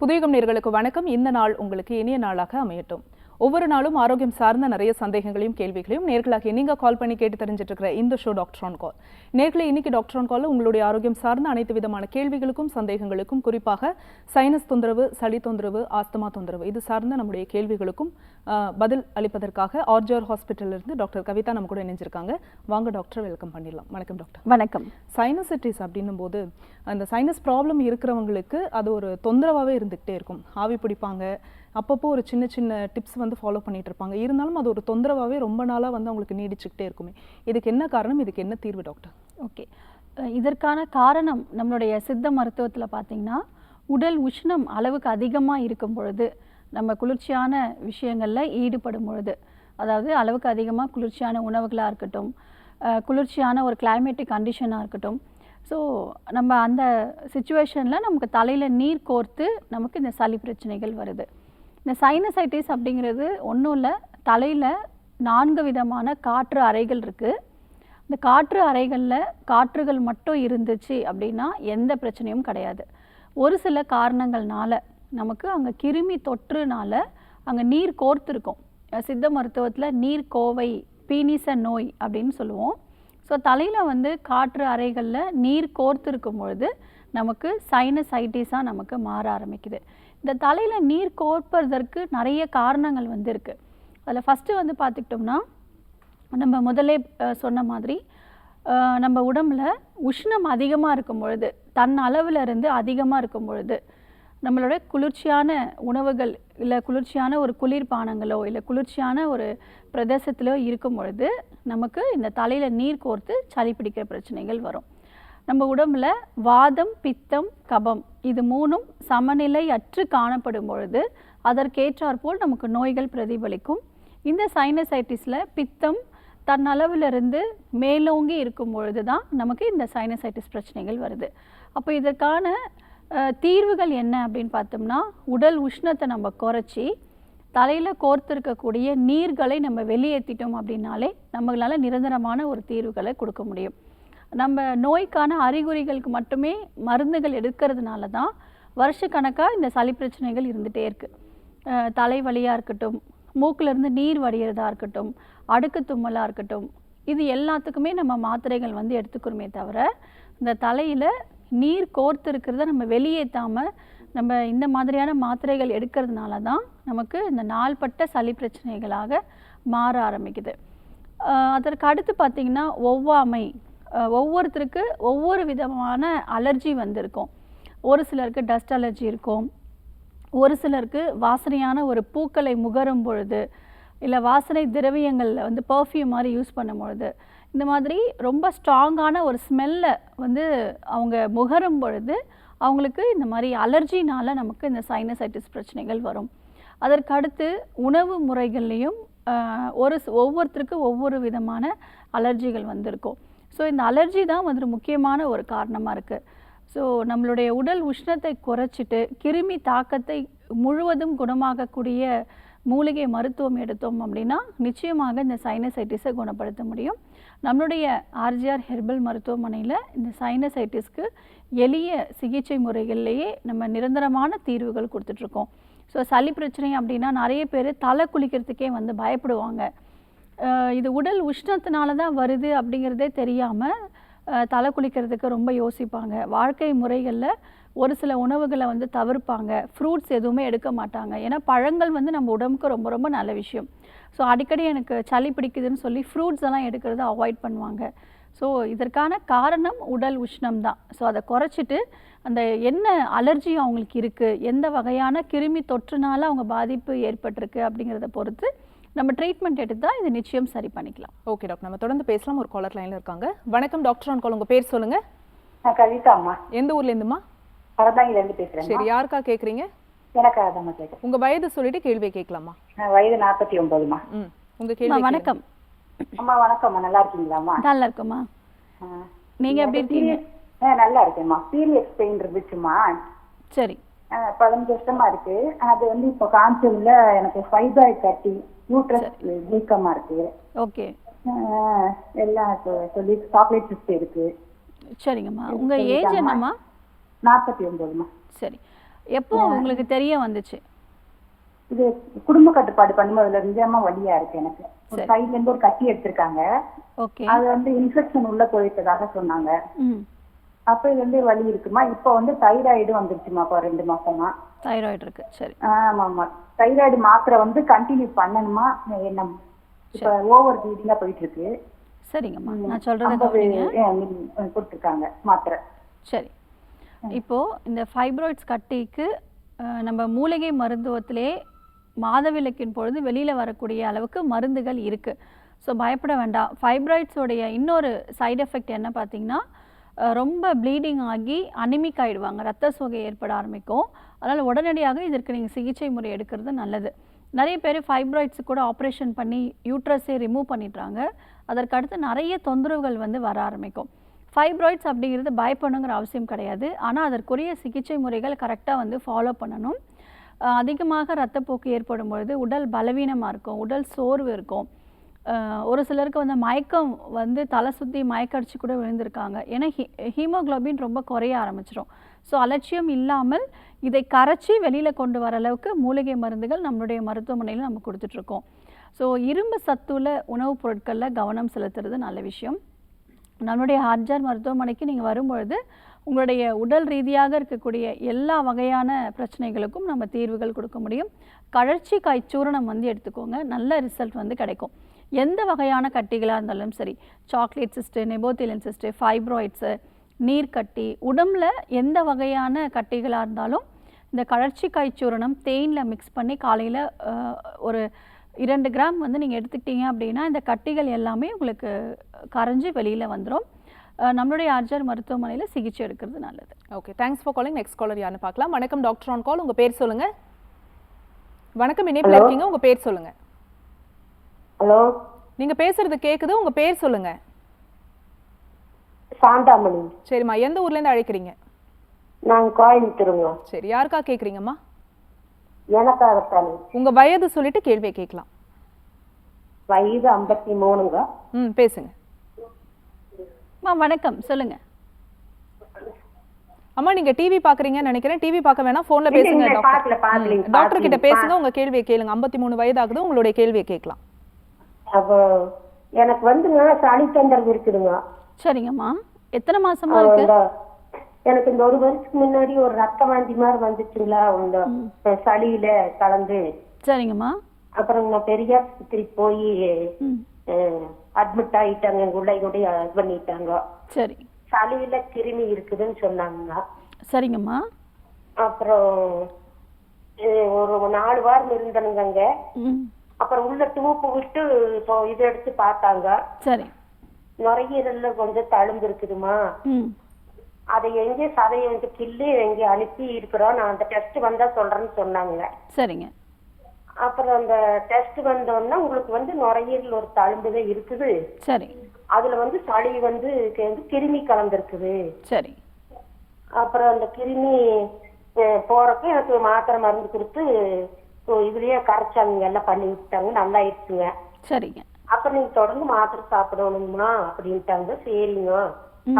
புதியகம் நேயர்களுக்கு வணக்கம். இந்த நாள் உங்களுக்கு இனிய நாளாக அமையட்டும். ஒவ்வொரு நாளும் ஆரோக்கியம் சார்ந்த நிறைய சந்தேகங்களையும் கேள்விகளையும் நேர்களாக நீங்க கால் பண்ணி கேட்டு தெரிஞ்சிட்டு இருக்கிற இந்த ஷோ டாக்டர் ஆன் கால். நேர்களை இன்னைக்கு டாக்டர் ஆன் கால்ல உங்களுடைய ஆரோக்கியம் சார்ந்த அனைத்து விதமான கேள்விகளுக்கும் சந்தேகங்களுக்கும், குறிப்பாக சைனஸ் தொந்தரவு, சளி தொந்தரவு, ஆஸ்துமா தொந்தரவு, இது சார்ந்த நம்முடைய கேள்விகளுக்கும் பதில் அளிப்பதற்காக ஆர்ஜிஆர் ஹாஸ்பிட்டல்ல இருந்து டாக்டர் கவிதா நம்ம கூட இணைஞ்சிருக்காங்க. வாங்க டாக்டர், வெல்கம் பண்ணிடலாம். வணக்கம் டாக்டர். வணக்கம். சைனசிட்டிஸ் அப்படின்னும் போது அந்த சைனஸ் ப்ராப்ளம் இருக்கிறவங்களுக்கு அது ஒரு தொந்தரவாகவே இருந்துகிட்டே இருக்கும். ஆவி பிடிப்பாங்க, அப்பப்போ ஒரு சின்ன சின்ன டிப்ஸ் வந்து ஃபாலோ பண்ணிட்டு இருப்பாங்க. இருந்தாலும் அது ஒரு தொந்தரவாகவே ரொம்ப நாளாக வந்து அவங்களுக்கு நீடிச்சுக்கிட்டே இருக்குமே. இதுக்கு என்ன காரணம், இதுக்கு என்ன தீர்வு டாக்டர்? ஓகே, இதற்கான காரணம் நம்மளுடைய சித்த மருத்துவத்தில் பார்த்திங்கன்னா, உடல் உஷ்ணம் அளவுக்கு அதிகமாக இருக்கும் பொழுது, நம்ம குளிர்ச்சியான விஷயங்களில் ஈடுபடும் பொழுது, அதாவது அளவுக்கு அதிகமாக குளிர்ச்சியான உணவுகளாக இருக்கட்டும், குளிர்ச்சியான ஒரு கிளைமேட்டிக் கண்டிஷனாக இருக்கட்டும், ஸோ நம்ம அந்த சுச்சுவேஷனில் நமக்கு தலையில் நீர் கோர்த்து நமக்கு இந்த சளி பிரச்சனைகள் வருது. இந்த சைனசைட்டிஸ் அப்படிங்கிறது ஒன்றும் இல்லை, தலையில் 4 விதமான காற்று அறைகள் இருக்குது. இந்த காற்று அறைகளில் காற்றுகள் மட்டும் இருந்துச்சு அப்படின்னா எந்த பிரச்சனையும் கிடையாது. ஒரு சில காரணங்கள்னால நமக்கு அங்கே கிருமி தொற்றுனால அங்கே நீர் கோர்த்துருக்கும். சித்த மருத்துவத்தில் நீர் கோவை, பீனிச நோய் அப்படின்னு சொல்லுவோம். ஸோ தலையில் வந்து காற்று அறைகளில் நீர் கோர்த்துருக்கும் பொழுது நமக்கு சைனசைட்டிஸாக நமக்கு மாற ஆரம்பிக்குது. இந்த தலையில் நீர் கோர்ப்பதற்கு நிறைய காரணங்கள் வந்து இருக்குது. அதில் ஃபஸ்ட்டு வந்து பார்த்துக்கிட்டோம்னா, நம்ம முதலே சொன்ன மாதிரி நம்ம உடம்புல உஷ்ணம் அதிகமாக இருக்கும் பொழுது, தன் அளவில் இருந்து அதிகமாக இருக்கும் பொழுது, நம்மளோட குளிர்ச்சியான உணவுகள் இல்லை குளிர்ச்சியான ஒரு குளிர்பானங்களோ இல்லை குளிர்ச்சியான ஒரு பிரதேசத்திலோ இருக்கும் பொழுது நமக்கு இந்த தலையில் நீர் கோர்த்து சளி பிடிக்கிற பிரச்சனைகள் வரும். நம்ம உடம்புல வாதம், பித்தம், கபம் இது 3ம் சமநிலையற்று காணப்படும் பொழுது அதற்கேற்றாற்போல் நமக்கு நோய்கள் பிரதிபலிக்கும். இந்த சைனசைட்டிஸில் பித்தம் தன்னளவிலிருந்து மேலோங்கி இருக்கும் பொழுது தான் நமக்கு இந்த சைனசைட்டிஸ் பிரச்சனைகள் வருது. அப்போ இதற்கான தீர்வுகள் என்ன அப்படின்னு பார்த்தோம்னா, உடல் உஷ்ணத்தை நம்ம குறைச்சி தலையில் கோர்த்திருக்கக்கூடிய நீர்களை நம்ம வெளியேற்றிட்டோம் அப்படின்னாலே நம்மளால் நிரந்தரமான ஒரு தீர்வுகளை கொடுக்க முடியும். நம்ம நோய்க்கான அறிகுறிகளுக்கு மட்டுமே மருந்துகள் எடுக்கிறதுனால தான் வருஷக்கணக்காக இந்த சளி பிரச்சனைகள் இருந்துகிட்டே இருக்குது. தலைவலியாக இருக்கட்டும், மூக்கிலேருந்து நீர் வடிகிறதா இருக்கட்டும், அடுக்கு தும்மலாக இருக்கட்டும், இது எல்லாத்துக்குமே நம்ம மாத்திரைகள் வந்து எடுத்துக்கிறோமே தவிர, இந்த தலையில் நீர் கோர்த்து இருக்கிறத நம்ம வெளியேற்றாமல் நம்ம இந்த மாதிரியான மாத்திரைகள் எடுக்கிறதுனால தான் நமக்கு இந்த நாள்பட்ட சளி பிரச்சனைகளாக மாற ஆரம்பிக்குது. அதற்கு அடுத்து பார்த்திங்கன்னா, ஒவ்வாமை. ஒவ்வொருத்தருக்கு ஒவ்வொரு விதமான அலர்ஜி வந்திருக்கும். ஒரு சிலருக்கு டஸ்ட் அலர்ஜி இருக்கும், ஒரு சிலருக்கு வாசனையான ஒரு பூக்களை முகரும் பொழுது, இல்லை வாசனை திரவியங்கள் வந்து பர்ஃப்யூம் மாதிரி யூஸ் பண்ணும் பொழுது, இந்த மாதிரி ரொம்ப ஸ்ட்ராங்கான ஒரு ஸ்மெல்லை வந்து அவங்க முகரும் பொழுது அவங்களுக்கு இந்த மாதிரி அலர்ஜினால் நமக்கு இந்த சைனசைட்டிஸ் பிரச்சனைகள் வரும். அதற்கு அடுத்து உணவு முறைகள்லேயும் ஒவ்வொருத்தருக்கும் ஒவ்வொரு விதமான அலர்ஜிகள் வந்திருக்கும். ஸோ இந்த அலர்ஜி தான் வந்து முக்கியமான ஒரு காரணமாக இருக்குது. ஸோ நம்மளுடைய உடல் உஷ்ணத்தை குறைச்சிட்டு கிருமி தாக்கத்தை முழுவதும் குணமாகக்கூடிய மூலிகை மருத்துவம் எடுத்தோம் அப்படின்னா நிச்சயமாக இந்த சைனசைட்டிஸை குணப்படுத்த முடியும். நம்மளுடைய ஆர்ஜிஆர் ஹெர்பல் மருத்துவமனையில் இந்த சைனசைட்டிஸ்க்கு எளிய சிகிச்சை முறைகள்லேயே நம்ம நிரந்தரமான தீர்வுகள் கொடுத்துட்ருக்கோம். ஸோ சளி பிரச்சனை அப்படின்னா நிறைய பேர் தலை குளிக்கிறதுக்கே வந்து பயப்படுவாங்க. இது உடல் உஷ்ணத்தினால தான் வருது அப்படிங்கிறதே தெரியாமல் தலை குளிக்கிறதுக்கு ரொம்ப யோசிப்பாங்க. வாழ்க்கை முறைகளில் ஒரு சில உணவுகளை வந்து தவிர்ப்பாங்க. ஃப்ரூட்ஸ் எதுவுமே எடுக்க மாட்டாங்க. ஏன்னா பழங்கள் வந்து நம்ம உடம்புக்கு ரொம்ப ரொம்ப நல்ல விஷயம். ஸோ அடிக்கடி எனக்கு சளி பிடிக்குதுன்னு சொல்லி ஃப்ரூட்ஸ் எல்லாம் எடுக்கிறத அவாய்ட் பண்ணுவாங்க. ஸோ இதற்கான காரணம் உடல் உஷ்ணம் தான். ஸோ அதை குறைச்சிட்டு அந்த என்ன அலர்ஜி அவங்களுக்கு இருக்குது, எந்த வகையான கிருமி தொற்றுனால அவங்க பாதிப்பு ஏற்பட்டிருக்கு அப்படிங்கிறத பொறுத்து நம்ம ட்ரீட்மெண்ட் எடுத்தால் இது நிச்சயம் சரி பண்ணிக்கலாம். ஓகே டாக்டர், நம்ம தொடர்ந்து பேசலாம். ஒரு காலர் லைனில் இருக்காங்க. வணக்கம் டாக்டர் ஆன் கால், உங்கள் பேர் சொல்லுங்கள். கவிதா அம்மா. எந்த ஊர்லேருந்துமா? பரதாங்கிலேருந்து பேசுகிறேன். சரி, யாருக்கா கேட்குறீங்க? எனக்காக தான் கேட்குறேன். உங்கள் வயது சொல்லிட்டு கேள்வியை கேட்கலாமா? வயது 49மா. உங்கள் கேள்வி. வணக்கம் அம்மா. வணக்கம்மா, நல்லா இருக்கீங்களாம்மா? நல்லா இருக்குமா. நீங்கள் எப்படி இருக்கீங்க? நல்லா இருக்கேம்மா. பீரியட்ஸ் பெயின் இருந்துச்சுமா. சரி. 15 வருஷமா இருக்கு. அது வந்து இப்போ கான்செப்ட்ல எனக்கு ஃபைப்ராய்ட் கட்டி யூட்ரஸ் வீக்கமா இருக்கு. ஓகே. எல்லாம் சொல்லி சாக்லேட் சிஸ்ட் இருக்கு. சரிங்கம்மா. உங்க ஏஜ் என்னம்மா? 49மா. சரி. எப்போ உங்களுக்கு தெரிய வந்துச்சு? இது குடும்ப கட்டுப்பாடு பண்ணும்போதுல இருந்தேமா வலியா இருக்கு எனக்கு. ஒரு சைடுல இருந்து ஒரு கட்டி எடுத்திருக்காங்க. ஓகே. அது வந்து இன்ஃபெக்ஷன் உள்ள போயிட்டதாக சொன்னாங்க. அப்ப இது வந்து வலி இருக்குமா. இப்போ வந்து தைராய்டு வந்துருச்சுமா. இப்போ 2 மாசமா தைராய்டு இருக்கு. சரி. ஆமாமா. தைராய்டு மாத்திரை வந்து கண்டினியூ பண்ணணுமா என்ன? இப்ப ஓவர் ப்ளீடிங்கா போயிட்டு இருக்கு. சரிங்கம்மா, நான் சொல்றத கவனிங்க. கொடுத்துருக்காங்க மாத்திரை. சரி. இப்போ இந்த ஃபைப்ராய்ட்ஸ் கட்டிக்கு நம்ம மூலிகை மருத்துவத்திலே மாதவிலக்கின் பொழுது வெளியில் வரக்கூடிய அளவுக்கு மருந்துகள் இருக்குது. ஸோ பயப்பட வேண்டாம். ஃபைப்ராய்ட்ஸோடைய இன்னொரு சைடு எஃபெக்ட் என்ன பார்த்தீங்கன்னா, ரொம்ப ப்ளீடிங் ஆகி அனிமிக் ஆகிடுவாங்க, ரத்த சோகை ஏற்பட ஆரம்பிக்கும். அதனால் உடனடியாக இதற்கு நீங்கள் சிகிச்சை முறை எடுக்கிறது நல்லது. நிறைய பேர் ஃபைப்ராய்ட்ஸு கூட ஆப்ரேஷன் பண்ணி யூட்ரஸே ரிமூவ் பண்ணிடுறாங்க. அதற்கடுத்து நிறைய தொந்தரவுகள் வந்து வர ஆரம்பிக்கும். ஃபைப்ராய்ட்ஸ் அப்படிங்கிறது பயப்படணுங்கிற அவசியம் கிடையாது. ஆனால் அதற்குரிய சிகிச்சை முறைகள் கரெக்டாக வந்து ஃபாலோ பண்ணணும். அதிகமாக ரத்தப்போக்கு ஏற்படும் பொழுது உடல் பலவீனமாக இருக்கும், உடல் சோர்வு இருக்கும். ஒரு சிலருக்கு வந்து மயக்கம் வந்து தலை சுற்றி மயக்கடிச்சு கூட விழுந்திருக்காங்க. ஏன்னா ஹீமோக்ளோபின் ரொம்ப குறைய ஆரம்பிச்சிடும். ஸோ அலட்சியம் இல்லாமல் இதை கரைச்சி வெளியில் கொண்டு வர அளவுக்கு மூலிகை மருந்துகள் நம்மளுடைய மருத்துவமனையில் நம்ம கொடுத்துட்ருக்கோம். ஸோ இரும்பு சத்துள்ள உணவுப் பொருட்களில் கவனம் செலுத்துறது நல்ல விஷயம். நம்மளுடைய ஹார்ட்ஜார் மருத்துவமனைக்கு நீங்கள் வரும்பொழுது உங்களுடைய உடல் ரீதியாக இருக்கக்கூடிய எல்லா வகையான பிரச்சனைகளுக்கும் நம்ம தீர்வுகள் கொடுக்க முடியும். கழற்சி காய் சூரணம் வந்து எடுத்துக்கோங்க, நல்ல ரிசல்ட் வந்து கிடைக்கும். எந்த வகையான கட்டிகளாக இருந்தாலும் சரி, சாக்லேட் சிஸ்ட்டு, நெபோத்திலின் சிஸ்ட்டு, ஃபைப்ராய்ட்ஸு, நீர்க்கட்டி, உடம்பில் எந்த வகையான கட்டிகளாக இருந்தாலும் இந்த கழற்சி காய் சூரணம் தேனில் மிக்ஸ் பண்ணி காலையில் ஒரு 2 கிராம் வந்து நீங்கள் எடுத்துக்கிட்டீங்க அப்படின்னா இந்த கட்டிகள் எல்லாமே உங்களுக்கு கரைஞ்சி வெளியில் வந்துடும். நம்மளுடைய ஆர்ஜர் மருத்துவமனையில் சிகிச்சை எடுக்கிறது நல்லது. Okay, thanks for calling. Next caller யாருன்னு பார்க்கலாம். வணக்கம் டாக்டர் ஆன் கால். உங்கள் பேர் சொல்லுங்கள். வணக்கம், இணைப்பில் இருக்கீங்க, உங்கள் பேர் சொல்லுங்கள். ஹலோ, நீங்கள் பேசுறது கேட்குது, உங்கள் பேர் சொல்லுங்கள். சாந்தாமணி. சரிம்மா, எந்த ஊர்லேருந்து அழைக்கிறீங்க? நான் கோயம்புத்தூருங்க. சரி, யாருக்கா கேட்குறீங்கம்மா? எனக்காகத்தானே. உங்க வயது சொல்லிட்டு கேள்வியை கேட்கலாம். வயது 53ங்க. பேசுங்க. வணக்கம், சொல்லுங்க. அம்மா, நீங்க டிவி பாக்குறீங்கன்னு நினைக்கிறேன். டிவி பார்க்க வேணாம், போன்ல பேசுங்க. டாக்டர் கிட்ட பேசுங்க, உங்க கேள்வியை கேளுங்க. 53 வயது ஆகுது, உங்களுடைய கேள்வியை கேட்கலாம். அப்போ எனக்கு வந்துங்க சளி தொந்தரவு இருக்குதுங்க. சரிங்கம்மா, எத்தனை மாசமா இருக்கு? எனக்கு இந்த 1 வருஷத்துக்கு முன்னாடி ஒரு ரத்த வாந்தி மாதிரி வந்துச்சுங்களா, இந்த சளியில கலந்து. சரிங்கம்மா. அப்புறம் நான் பெரியாஸ்பத்திரி போய் அட்மிட் ஆயிட்டாங்க, எங்க உள்ள கூட இது பண்ணிட்டாங்க. சரி. சளியில கிருமி இருக்குதுன்னு சொன்னாங்க. சரிங்கம்மா. அப்புறம் ஒரு 4 வாரம் இருந்தனுங்க. அப்புறம் உள்ள டூப்பு விட்டு இப்போ இது எடுத்து பார்த்தாங்க. சரி. நுரையீரல்ல கொஞ்சம் தழும்பு இருக்குதுமா, அதை எங்க சதையை வந்து கிள்ளி எங்க அனுப்பி இருக்கிறோம், நான் அந்த டெஸ்ட் வந்தா சொல்றேன்னு சொன்னாங்க. சரிங்க. அப்புறம் அந்த டெஸ்ட் வந்தோன்னா உங்களுக்கு வந்து நுரையீரல் ஒரு தழும்புதான் இருக்குது. சரி. அதுல வந்து சளி வந்து கிருமி கலந்துருக்குது. சரி. அப்புறம் அந்த கிருமி போறப்ப எனக்கு மாத்திரை மருந்து கொடுத்து இதுலயே கரைச்சாங்க, எல்லாம் பண்ணி விட்டாங்க, நல்லா ஆயிடுச்சுங்க. சரிங்க. அப்புறம் நீங்க தொடர்ந்து மாத்திரை சாப்பிடணுமா அப்படின்ட்டாங்க. சரிங்க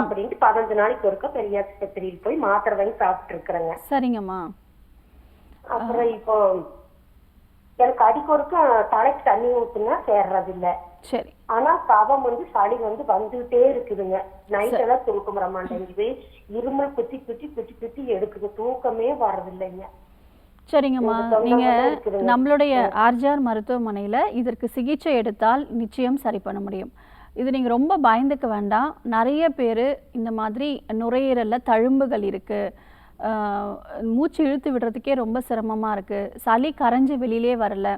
அப்படின்ட்டு 15 நாளைக்கு ஒருக்க பெரியாஸ்பத்திரியில் போய் மாத்திரை வாங்கி சாப்பிட்டு இருக்கிறேங்க. சரிங்கம்மா. அப்புறம் இப்போ எனக்கு அடிக்கொருக்க தலைக்கு தண்ணி ஊத்துனா சேர்றது இல்ல. சரி. ஆனா கபம் வந்து சளி வந்து வந்துட்டே இருக்குதுங்க. நைட் எல்லாம் தூக்கம் வர மாட்டேங்குது, இருமல் குத்தி குத்தி குத்தி குத்தி எடுக்குது, தூக்கமே வர்றது இல்லைங்க. சரிங்கம்மா, நீங்க நம்மளுடைய ஆர்ஜிஆர் மருத்துவமனையில இதற்கு சிகிச்சை எடுத்தால் நிச்சயம் சரி பண்ண முடியும். இது நீங்க ரொம்ப பயந்துக்க வேண்டாம். நிறைய பேர் இந்த மாதிரி நுரையீரல்ல தழும்புகள் இருக்கு, மூச்சு இழுத்து விடுறதுக்கே ரொம்ப சிரமமா இருக்கு, சளி கரைஞ்சு வெளியிலே வரல,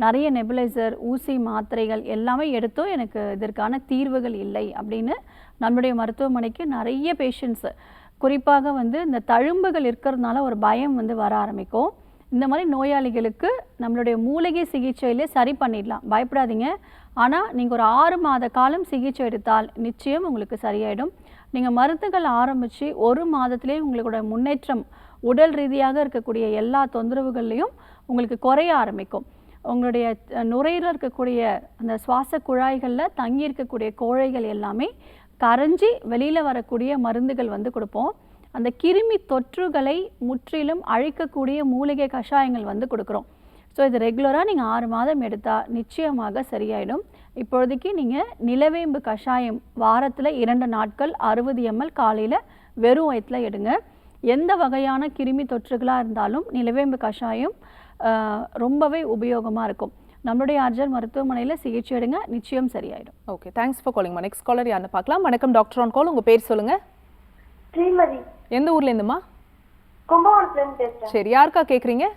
நிறைய நெபுலைசர், ஊசி, மாத்திரைகள் எல்லாமே எடுத்தோம், எனக்கு இதற்கான தீர்வுகள் இல்லை அப்படின்னு நம்மளுடைய மருத்துவமனைக்கு நிறைய பேஷண்ட்ஸ், குறிப்பாக வந்து இந்த தழும்புகள் இருக்கிறதுனால ஒரு பயம் வந்து வர ஆரம்பிக்கும். இந்த மாதிரி நோயாளிகளுக்கு நம்மளுடைய மூலிகை சிகிச்சையிலே சரி பண்ணிடலாம், பயப்படாதீங்க. ஆனால் நீங்கள் ஒரு 6 மாத காலம் சிகிச்சை எடுத்தால் நிச்சயம் உங்களுக்கு சரியாயிடும். நீங்கள் மருந்துகள் ஆரம்பித்து 1 மாதத்திலே உங்களோட முன்னேற்றம், உடல் ரீதியாக இருக்கக்கூடிய எல்லா தொந்தரவுகள்லையும் உங்களுக்கு குறைய ஆரம்பிக்கும். உங்களுடைய நுரையீரலில் இருக்கக்கூடிய அந்த சுவாச குழாய்களில் தங்கி இருக்கக்கூடிய கோழைகள் எல்லாமே கரைஞ்சி வெளியில் வரக்கூடிய மருந்துகள் வந்து கொடுப்போம். அந்த கிருமி தொற்றுகளை முற்றிலும் அழிக்கக்கூடிய மூலிகை கஷாயங்கள் வந்து கொடுக்குறோம். ஸோ இது ரெகுலராக நீங்கள் 6 மாதம் எடுத்தால் நிச்சயமாக சரியாயிடும். இப்பொழுதைக்கு நீங்கள் நிலவேம்பு கஷாயம் வாரத்தில் 2 நாட்கள் 60 ml காலையில் வெறும் வயிற்றில் எடுங்க. எந்த வகையான கிருமி தொற்றுகளாக இருந்தாலும் நிலவேம்பு கஷாயம் ரொம்பவே உபயோகமாக இருக்கும். நம்மளுடைய ஆர்ஜர் மருத்துவமனையில் சிகிச்சை எடுங்க, நிச்சயம் சரியாயிடும். Okay, thanks for calling. Next caller யாருன்னு பார்க்கலாம். வணக்கம் டாக்டர் ஆன் கால். உங்கள் பேர் சொல்லுங்கள். ஸ்ரீமதி. எந்த ஊர்லேருந்துமா? கும்பகோணத்துலேருந்து பேசுகிறேன். சரி, யாருக்கா கேட்குறீங்க?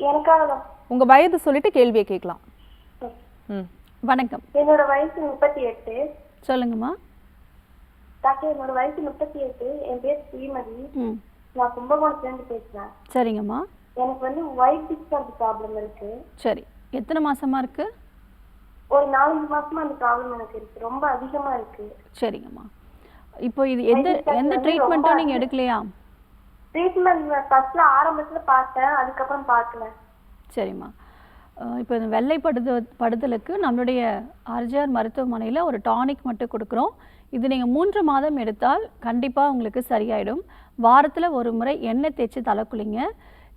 எனக்காக தான். உங்கள் வயது சொல்லிட்டு கேள்வியை கேட்கலாம். வணக்கம். என்னோட வயசு 38. சொல்லுங்கம்மா. டாக்டர், என்னோட வயசு 38. என் பேர் ஸ்ரீமதி. நான் கும்பகோணத்துலேருந்து பேசுகிறேன். சரிங்கம்மா. எனக்கு வந்து ஒயிட் டிஸ்சார்ஜ் ப்ராப்ளம் இருக்கு. சரி, எத்தனை மாசமா இருக்கு? ஒரு 4 மாசமா அந்த ப்ராப்ளம் எனக்கு இருக்கு. ரொம்ப அதிகமா இருக்கு. சரிங்கம்மா. இப்போ இது எந்த ட்ரீட்மெண்ட்டும் நீங்க எடுக்கலையா? ட்ரீட்மெண்ட் ஃபர்ஸ்ட்ல ஆரம்பத்துல பார்த்தேன், அதுக்கப்புறம் பார்க்கல. சரிம்மா. இப்போ இந்த வெள்ளை படுதலுக்கு நம்மளுடைய ஆர்ஜிஆர் மருத்துவமனையில் ஒரு டானிக் மட்டும் கொடுக்குறோம். இது நீங்கள் 3 மாதம் எடுத்தால் கண்டிப்பாக உங்களுக்கு சரியாயிடும். வாரத்தில் ஒரு முறை எண்ணெய் தேய்ச்சி தலை குளிங்க.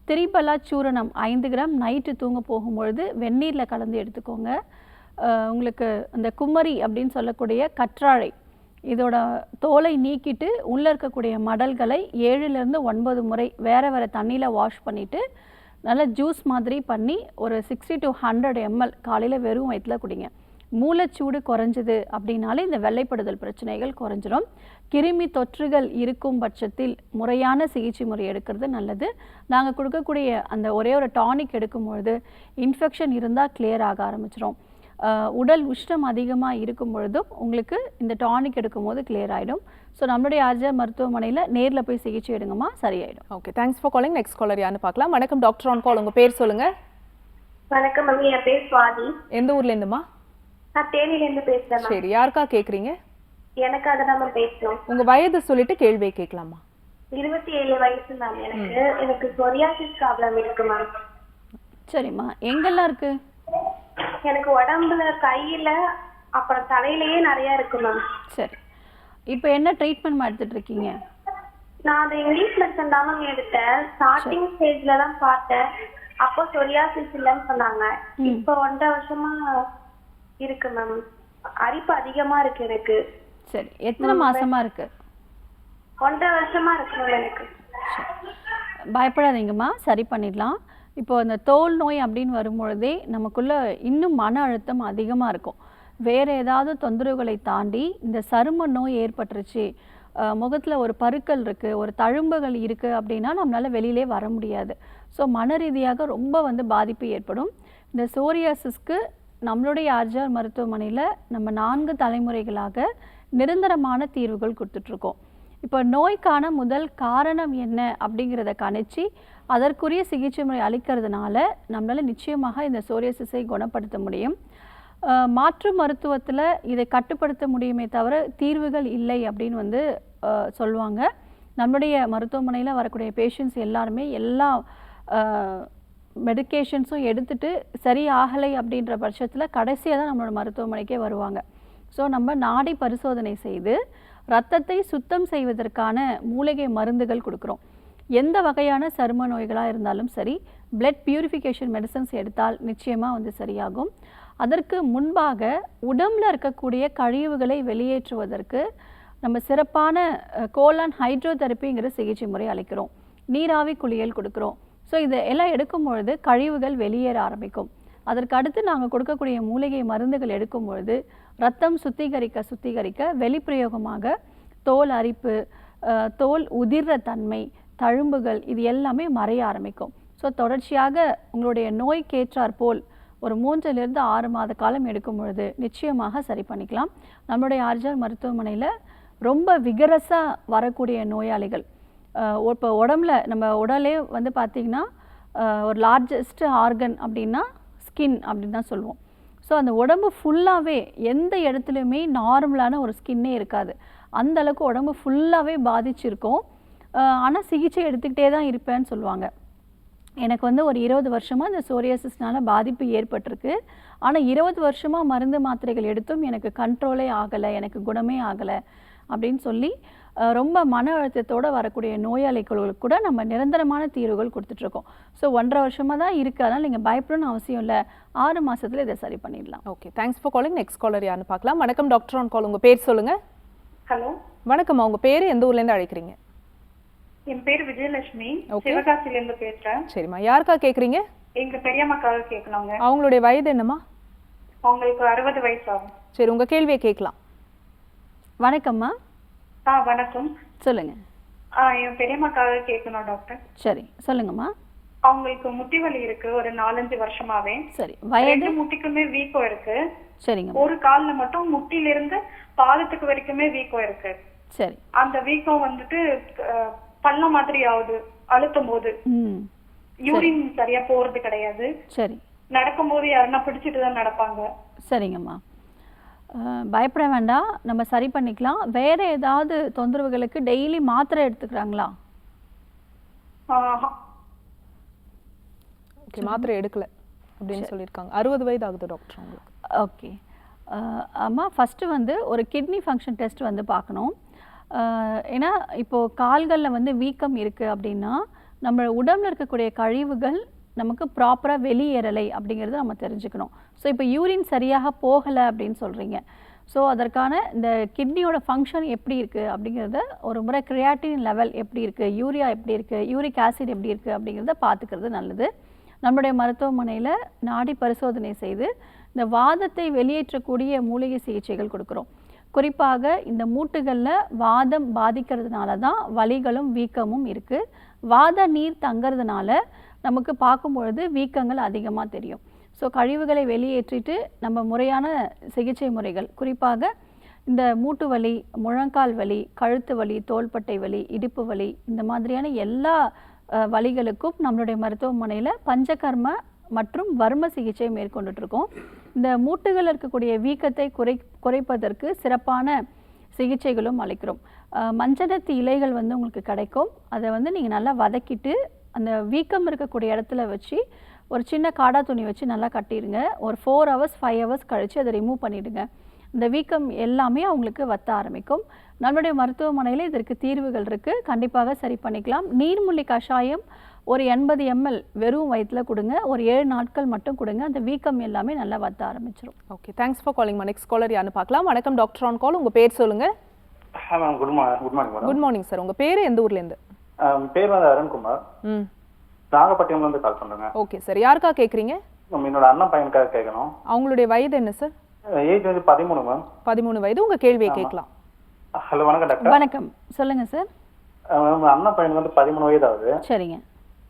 திரிபலா சூரணம் 5 கிராம் நைட்டு தூங்க போகும்பொழுது வெந்நீரில் கலந்து எடுத்துக்கோங்க. உங்களுக்கு அந்த குமரி அப்படின்னு சொல்லக்கூடிய கற்றாழை இதோட தோலை நீக்கிட்டு உள்ளே இருக்கக்கூடிய மடல்களை 7லேருந்து 9 முறை வேறு வேறு தண்ணியில் வாஷ் பண்ணிவிட்டு நல்லா ஜூஸ் மாதிரி பண்ணி ஒரு 60 to 100 ml காலையில் வெறும் வயிற்றில் குடிங்க. மூளைச்சூடு குறைஞ்சிது அப்படின்னாலே இந்த வெள்ளைப்படுதல் பிரச்சனைகள் குறைஞ்சிரும். கிருமி தொற்றுகள் இருக்கும் பட்சத்தில் முறையான சிகிச்சை முறை எடுக்கிறது நல்லது. நாங்கள் கொடுக்கக்கூடிய அந்த ஒரே ஒரு டானிக் எடுக்கும்பொழுது இன்ஃபெக்ஷன் இருந்தால் கிளியர் ஆக ஆரம்பிச்சிடும். உடல் உஷ்ணம் அதிகமாக இருக்கும் பொழுதும் உங்களுக்கு இந்த டானிக் எடுக்கும்போது கிளியர் ஆகிடும். ஸோ நம்மளுடைய ஆர்ஜிஆர் மருத்துவமனையில் நேரில் போய் சிகிச்சை எடுங்கம்மா, சரியாயிடும். Okay, thanks for calling. Next caller யாருன்னு பார்க்கலாம். வணக்கம் டாக்டர் ஆன் கால். உங்கள் பேர் சொல்லுங்கள். வணக்கம் மம்மி, என் பேர் சுவாதி. எந்த ஊர்லேருந்துமா? நான் தேனியிலேருந்து பேசுகிறேன். சரி, யாருக்கா கேட்குறீங்க? எனக்காக தான் மேம் பேசணும். உங்கள் வயது சொல்லிட்டு கேள்வியை கேட்கலாமா? 27 வயசு மேம். எனக்கு சொரியாசிஸ் ப்ராப்ளம் இருக்கு மேம். சரிம்மா. எங்கெல்லாம் இருக்கு? எனக்கு உடம்புல, கையில, அப்புறம் தலையிலேயே நிறைய இருக்கு மேம். சரி, இப்போ என்ன ட்ரீட்மெண்ட் எடுத்துட்டு இருக்கீங்க? நான் அந்த இங்கிலீஷ் மெடிசன் தான் மேம் எடுத்தேன். ஸ்டார்டிங் ஸ்டேஜ்ல தான் பார்த்தேன். அப்போ சொரியாசிஸ் இல்லைன்னு சொன்னாங்க. இப்போ 1.5 வருஷமா இருக்கு மேம். அரிப்பு அதிகமா இருக்கு எனக்கு. சரி, எத்தனை மாசமா இருக்கு? 1.5 வருஷமா இருக்கு மேம் எனக்கு. பயப்படாதீங்கம்மா, சரி பண்ணிடலாம். இப்போ அந்த தோல் நோய் அப்படின்னு வரும்பொழுதே நமக்குள்ள இன்னும் மன அழுத்தம் அதிகமாக இருக்கும். வேறு ஏதாவது தொந்தரவுகளை தாண்டி இந்த சரும நோய் ஏற்பட்டுருச்சு, முகத்தில் ஒரு பருக்கள் இருக்குது, ஒரு தழும்புகள் இருக்குது அப்படின்னா நம்மளால் வெளியிலே வர முடியாது. ஸோ மன ரீதியாக ரொம்ப பாதிப்பு ஏற்படும். இந்த சோரியாசிஸ்க்கு நம்மளுடைய ஆர்ஜிஆர் மருத்துவமனையில் நம்ம 4 தலைமுறைகளாக நிரந்தரமான தீர்வுகள் கொடுத்துட்ருக்கோம். இப்போ நோய்க்கான முதல் காரணம் என்ன அப்படிங்கிறத கணிச்சு அதற்குரிய சிகிச்சை முறை அளிக்கிறதுனால நம்மளால் நிச்சயமாக இந்த சோரியாசிஸை குணப்படுத்த முடியும். மாற்று மருத்துவத்தில் இதை கட்டுப்படுத்த முடியுமே தவிர தீர்வுகள் இல்லை அப்படின்னு சொல்லுவாங்க. நம்முடைய மருத்துவமனையில் வரக்கூடிய பேஷண்ட்ஸ் எல்லாருமே எல்லா மெடிக்கேஷன்ஸும் எடுத்துட்டு சரி ஆகலை அப்படின்ற பட்சத்தில் கடைசியாக தான் நம்மளோட மருத்துவமனைக்கே வருவாங்க. ஸோ நம்ம நாடி பரிசோதனை செய்து இரத்தத்தை சுத்தம் செய்வதற்கான மூலிகை மருந்துகள் கொடுக்குறோம். எந்த வகையான சரும நோய்களாக இருந்தாலும் சரி, பிளட் பியூரிஃபிகேஷன் மெடிசன்ஸ் எடுத்தால் நிச்சயமாக சரியாகும். அதற்கு முன்பாக உடம்பில் இருக்கக்கூடிய கழிவுகளை வெளியேற்றுவதற்கு நம்ம சிறப்பான கோலான் ஹைட்ரோதெரப்பிங்கிற சிகிச்சை முறை அளிக்கிறோம். நீராவி குளியல் கொடுக்குறோம். ஸோ இதை எல்லாம் எடுக்கும் பொழுது கழிவுகள் வெளியேற ஆரம்பிக்கும். அதற்கு அடுத்து நாங்கள் கொடுக்கக்கூடிய மூலிகை மருந்துகள் எடுக்கும் பொழுது ரத்தம் சுத்திகரிக்க வெளிப்பிரயோகமாக தோல் அரிப்பு, தோல் உதிர்ற தன்மை, தழும்புகள் இது எல்லாமே மறைய ஆரம்பிக்கும். ஸோ தொடர்ச்சியாக உங்களுடைய நோய்க்கேற்றாற் போல் ஒரு 3லிருந்து 6 மாத காலம் எடுக்கும் பொழுது நிச்சயமாக சரி பண்ணிக்கலாம். நம்மளுடைய ஆர்ஜிஆர் மருத்துவமனையில் ரொம்ப விகரஸாக வரக்கூடிய நோயாளிகள், இப்போ உடம்புல நம்ம உடலே பார்த்திங்கன்னா ஒரு லார்ஜஸ்ட் ஆர்கன் அப்படின்னா ஸ்கின் அப்படின்னு தான் சொல்லுவோம். ஸோ அந்த உடம்பு ஃபுல்லாகவே எந்த இடத்துலையுமே நார்மலான ஒரு ஸ்கின்னே இருக்காது. அந்த அளவுக்கு உடம்பு ஃபுல்லாகவே பாதிச்சிருக்கும். ஆனால் சிகிச்சை எடுத்துக்கிட்டே தான் இருப்பேன்னு சொல்லுவாங்க. எனக்கு ஒரு 20 வருஷமாக இந்த சோரியாசிஸ்னால் பாதிப்பு ஏற்பட்டிருக்கு. ஆனால் 20 வருஷமாக மருந்து மாத்திரைகள் எடுத்தும் எனக்கு கண்ட்ரோலே ஆகலை, எனக்கு குணமே ஆகலை அப்படின்னு சொல்லி ரொம்ப மன அழுத்தத்தோடு வரக்கூடிய நோயாளிகளுக்கு கூட நம்ம நிரந்தரமான தீர்வுகள் கொடுத்துட்ருக்கோம். ஸோ 1.5 வருஷமாக தான் இருக்குது, அதனால் நீங்கள் பயப்படணும்னு அவசியம் இல்லை. 6 மாதத்தில் இதை சரி பண்ணிடலாம். Okay, thanks for calling. Next caller யாருன்னு பார்க்கலாம். வணக்கம் டாக்டர் ஆன் கால். உங்கள் பேர் சொல்லுங்கள். ஹலோ வணக்கம்மா, உங்கள் பேர் எந்த ஊர்லேருந்து அழைக்கிறீங்க? என் பேர் விஜயலட்சுமி, சிவகாசியிலேருந்து பேசுகிறேன். சரிம்மா, யாருக்கா கேட்குறீங்க? எங்க பெரியம்மாக்காக கேட்கலாங்க. அவங்களுடைய வயது என்னம்மா? அவங்களுக்கு 60 வயசு ஆகும். சரி, உங்கள் கேள்வியை கேட்கலாம். வணக்கம்மா. வணக்கம், சொல்லுங்க. என் பெரியம்மாக்காக கேட்கணும் டாக்டர். சரி, சொல்லுங்கம்மா. அவங்களுக்கு முட்டி வலி இருக்கு ஒரு 4-5 வருஷமாவே. சரி, வயது? 2 முட்டிக்குமே வீக்கம் இருக்கு. சரிங்க. ஒரு கால்ல மட்டும் முட்டில இருந்து பாதத்துக்கு வரைக்குமே வீக்கம் இருக்கு. சரி. அந்த வீக்கம் வந்துட்டு பள்ளம் மாதிரி ஆகுது அழுத்தும் போது. யூரின் சரியா போறது கிடையாது. சரி. நடக்கும்போது யாருன்னா பிடிச்சிட்டு தான் நடப்பாங்க. சரிங்கம்மா, பயப்பட வேண்டாம், நம்ம சரி பண்ணிக்கலாம். வேற ஏதாவது தொந்தரவுகளுக்கு டெய்லி மாத்திரை எடுத்துக்கிறாங்களா? ஓகே, மாத்திரை எடுக்கல அப்படின்னு சொல்லியிருக்காங்க. 60 வயது ஆகுது டாக்டர் உங்களுக்கு. ஓகே அம்மா, ஃபஸ்ட்டு வந்து ஒரு கிட்னி ஃபங்க்ஷன் டெஸ்ட் வந்து பார்க்கணும். ஏன்னா இப்போது கால்களில் வந்து வீக்கம் இருக்குது அப்படின்னா நம்ம உடம்பில் இருக்கக்கூடிய கழிவுகள் நமக்கு ப்ராப்பராக வெளியேறலை அப்படிங்கிறத நம்ம தெரிஞ்சுக்கணும். ஸோ இப்போ யூரின் சரியாக போகலை அப்படின்னு சொல்கிறீங்க. ஸோ அதற்கான இந்த கிட்னியோட ஃபங்க்ஷன் எப்படி இருக்குது அப்படிங்கிறத ஒரு முறை கிரியாட்டின் லெவல் எப்படி இருக்குது, யூரியா எப்படி இருக்குது, யூரிக் ஆசிட் எப்படி இருக்குது அப்படிங்கிறத பார்த்துக்கிறது நல்லது. நம்மளுடைய மருத்துவமனையில் நாடி பரிசோதனை செய்து இந்த வாதத்தை வெளியேற்றக்கூடிய மூலிகை சிகிச்சைகள் கொடுக்குறோம். குறிப்பாக இந்த மூட்டுகளில் வாதம் பாதிக்கிறதுனால தான் வலிகளும் வீக்கமும் இருக்குது. வாத நீர் தங்கிறதுனால நமக்கு பார்க்கும்பொழுது வீக்கங்கள் அதிகமாக தெரியும். ஸோ கழிவுகளை வெளியேற்றிட்டு நம்ம முறையான சிகிச்சை முறைகள், குறிப்பாக இந்த மூட்டு வலி, முழங்கால் வலி, கழுத்து வலி, தோள்பட்டை வலி, இடுப்பு வலி, இந்த மாதிரியான எல்லா வலிகளுக்கும் நம்மளுடைய மருத்துவமனையில் பஞ்சகர்ம மற்றும் வர்ம சிகிச்சை மேற்கொண்டுட்ருக்கோம். இந்த மூட்டுகள் இருக்கக்கூடிய வீக்கத்தை குறைப்பதற்கு சிறப்பான சிகிச்சைகளும் அளிக்கிறோம். மஞ்சனத்தி இலைகள் வந்து உங்களுக்கு கிடைக்கும். அதை வந்து நீங்கள் நல்லா வதக்கிட்டு அந்த வீக்கம் இருக்கக்கூடிய இடத்துல வச்சு ஒரு சின்ன காடா துணி வச்சு நல்லா கட்டிடுங்க. ஒரு 4 hours 5 hours கழித்து அதை ரிமூவ் பண்ணிவிடுங்க. இந்த வீக்கம் எல்லாமே அவங்களுக்கு வத்த ஆரம்பிக்கும். நம்மளுடைய மருத்துவமனையில் இதற்கு தீர்வுகள் இருக்குது, கண்டிப்பாக சரி பண்ணிக்கலாம். நீர்மூலி கஷாயம் ஒரு 80 ml வெறும் வயிற்றில் கொடுங்க. ஒரு 7 நாட்கள் மட்டும் கொடுங்க. அந்த வீக்கம் எல்லாமே நல்லா வத்த ஆரம்பிச்சிடும். Okay, thanks for calling. Next caller யாருன்னு பார்க்கலாம். வணக்கம் டாக்டர் ஆன் கால். உங்கள் பேர் சொல்லுங்கள். Good morning. Good morning sir. உங்கள் பேர் எந்த ஊர்லேருந்து? பேர் வந்து அருண்குமார், நாகப்பட்டினம்லேருந்து கால் பண்ணுறேங்க. ஓகே சார், யாருக்கா கேட்குறீங்க? என்னோட அண்ணன் பையனுக்காக கேட்கணும். அவங்களுடைய வயது என்ன சார்? ஏஜ் வந்து 13 மேம். 13 வயது. உங்கள் கேள்வியை கேட்கலாம். ஹலோ, வணக்கம் டாக்டர். வணக்கம், சொல்லுங்கள் சார். அண்ணன் பையனுக்கு வந்து 13 வயது ஆகுது. சரிங்க.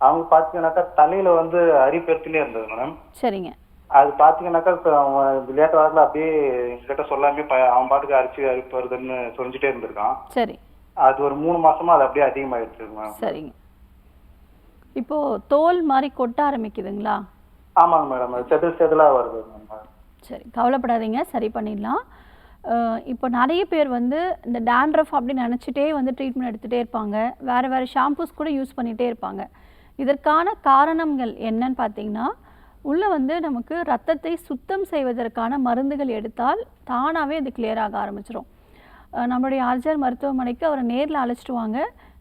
அவங்க பார்த்தீங்கன்னாக்கா தலையில் வந்து அரிப்பெருத்துலேயே இருந்தது மேடம். சரிங்க. அது பார்த்தீங்கன்னாக்கா அவன் விளையாட்டு வாரத்தில் அப்படியே எங்ககிட்ட சொல்லாமே அவன் பாட்டுக்கு அரிப்பு வருதுன்னு சொல்லிட்டே இருந்திருக்கான். சரி. அது ஒரு 3 மாசமா அது அப்படியே அதிகமாகிடுச்சு மேம். சரிங்க. இப்போ தோல் மாதிரி கொட்ட ஆரம்பிக்குதுங்களா? ஆமாங்க மேடம், செதிலாக வருது மேம். சரி, கவலைப்படாதீங்க, சரி பண்ணிடலாம். இப்போ நிறைய பேர் வந்து இந்த டேண்ட்ரஃப் அப்படின்னு நினச்சிட்டே வந்து ட்ரீட்மெண்ட் எடுத்துகிட்டே இருப்பாங்க. வேறு ஷாம்பூஸ் கூட யூஸ் பண்ணிகிட்டே இருப்பாங்க. இதற்கான காரணங்கள் என்னன்னு பார்த்தீங்கன்னா, உள்ளே வந்து நமக்கு ரத்தத்தை சுத்தம் செய்வதற்கான மருந்துகள் எடுத்தால் தானாகவே அது கிளியர் ஆக ஆரம்பிச்சிடும். நம்மளுடைய ஆர்ஜர் மருத்துவமனைக்கு அவரை நேரில் அழைச்சிட்டு வாங்க.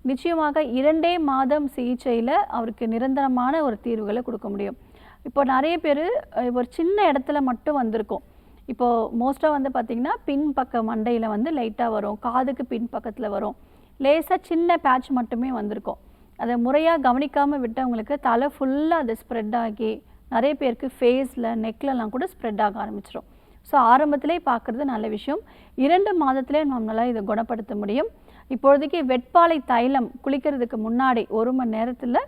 நிச்சயமாக 2 மாதம் சிகிச்சையில் அவருக்கு நிரந்தரமான ஒரு தீர்வுகளை கொடுக்க முடியும். இப்போ நிறைய பேர் ஒரு சின்ன இடத்துல மட்டும் வந்திருக்கும். இப்போது மோஸ்ட்டாக வந்து பார்த்திங்கன்னா பின்பக்க மண்டையில் வந்து லைட்டாக வரும், காதுக்கு பின்பக்கத்தில் வரும், லேசாக சின்ன பேட்ச் மட்டுமே வந்திருக்கும். அதை முறையாக கவனிக்காமல் விட்டவங்களுக்கு தலை ஃபுல்லாக அது ஸ்ப்ரெட் ஆகி நிறைய பேருக்கு ஃபேஸில் நெக்லெலாம் கூட ஸ்ப்ரெட் ஆக ஆரம்பிச்சிடும். ஸோ ஆரம்பத்திலே பார்க்குறது நல்ல விஷயம். 2 மாதத்திலே நம்மளால் இதை குணப்படுத்த முடியும். இப்பொழுதைக்கு வெட்பாலை தைலம் குளிக்கிறதுக்கு முன்னாடி 1 மணி நேரத்தில்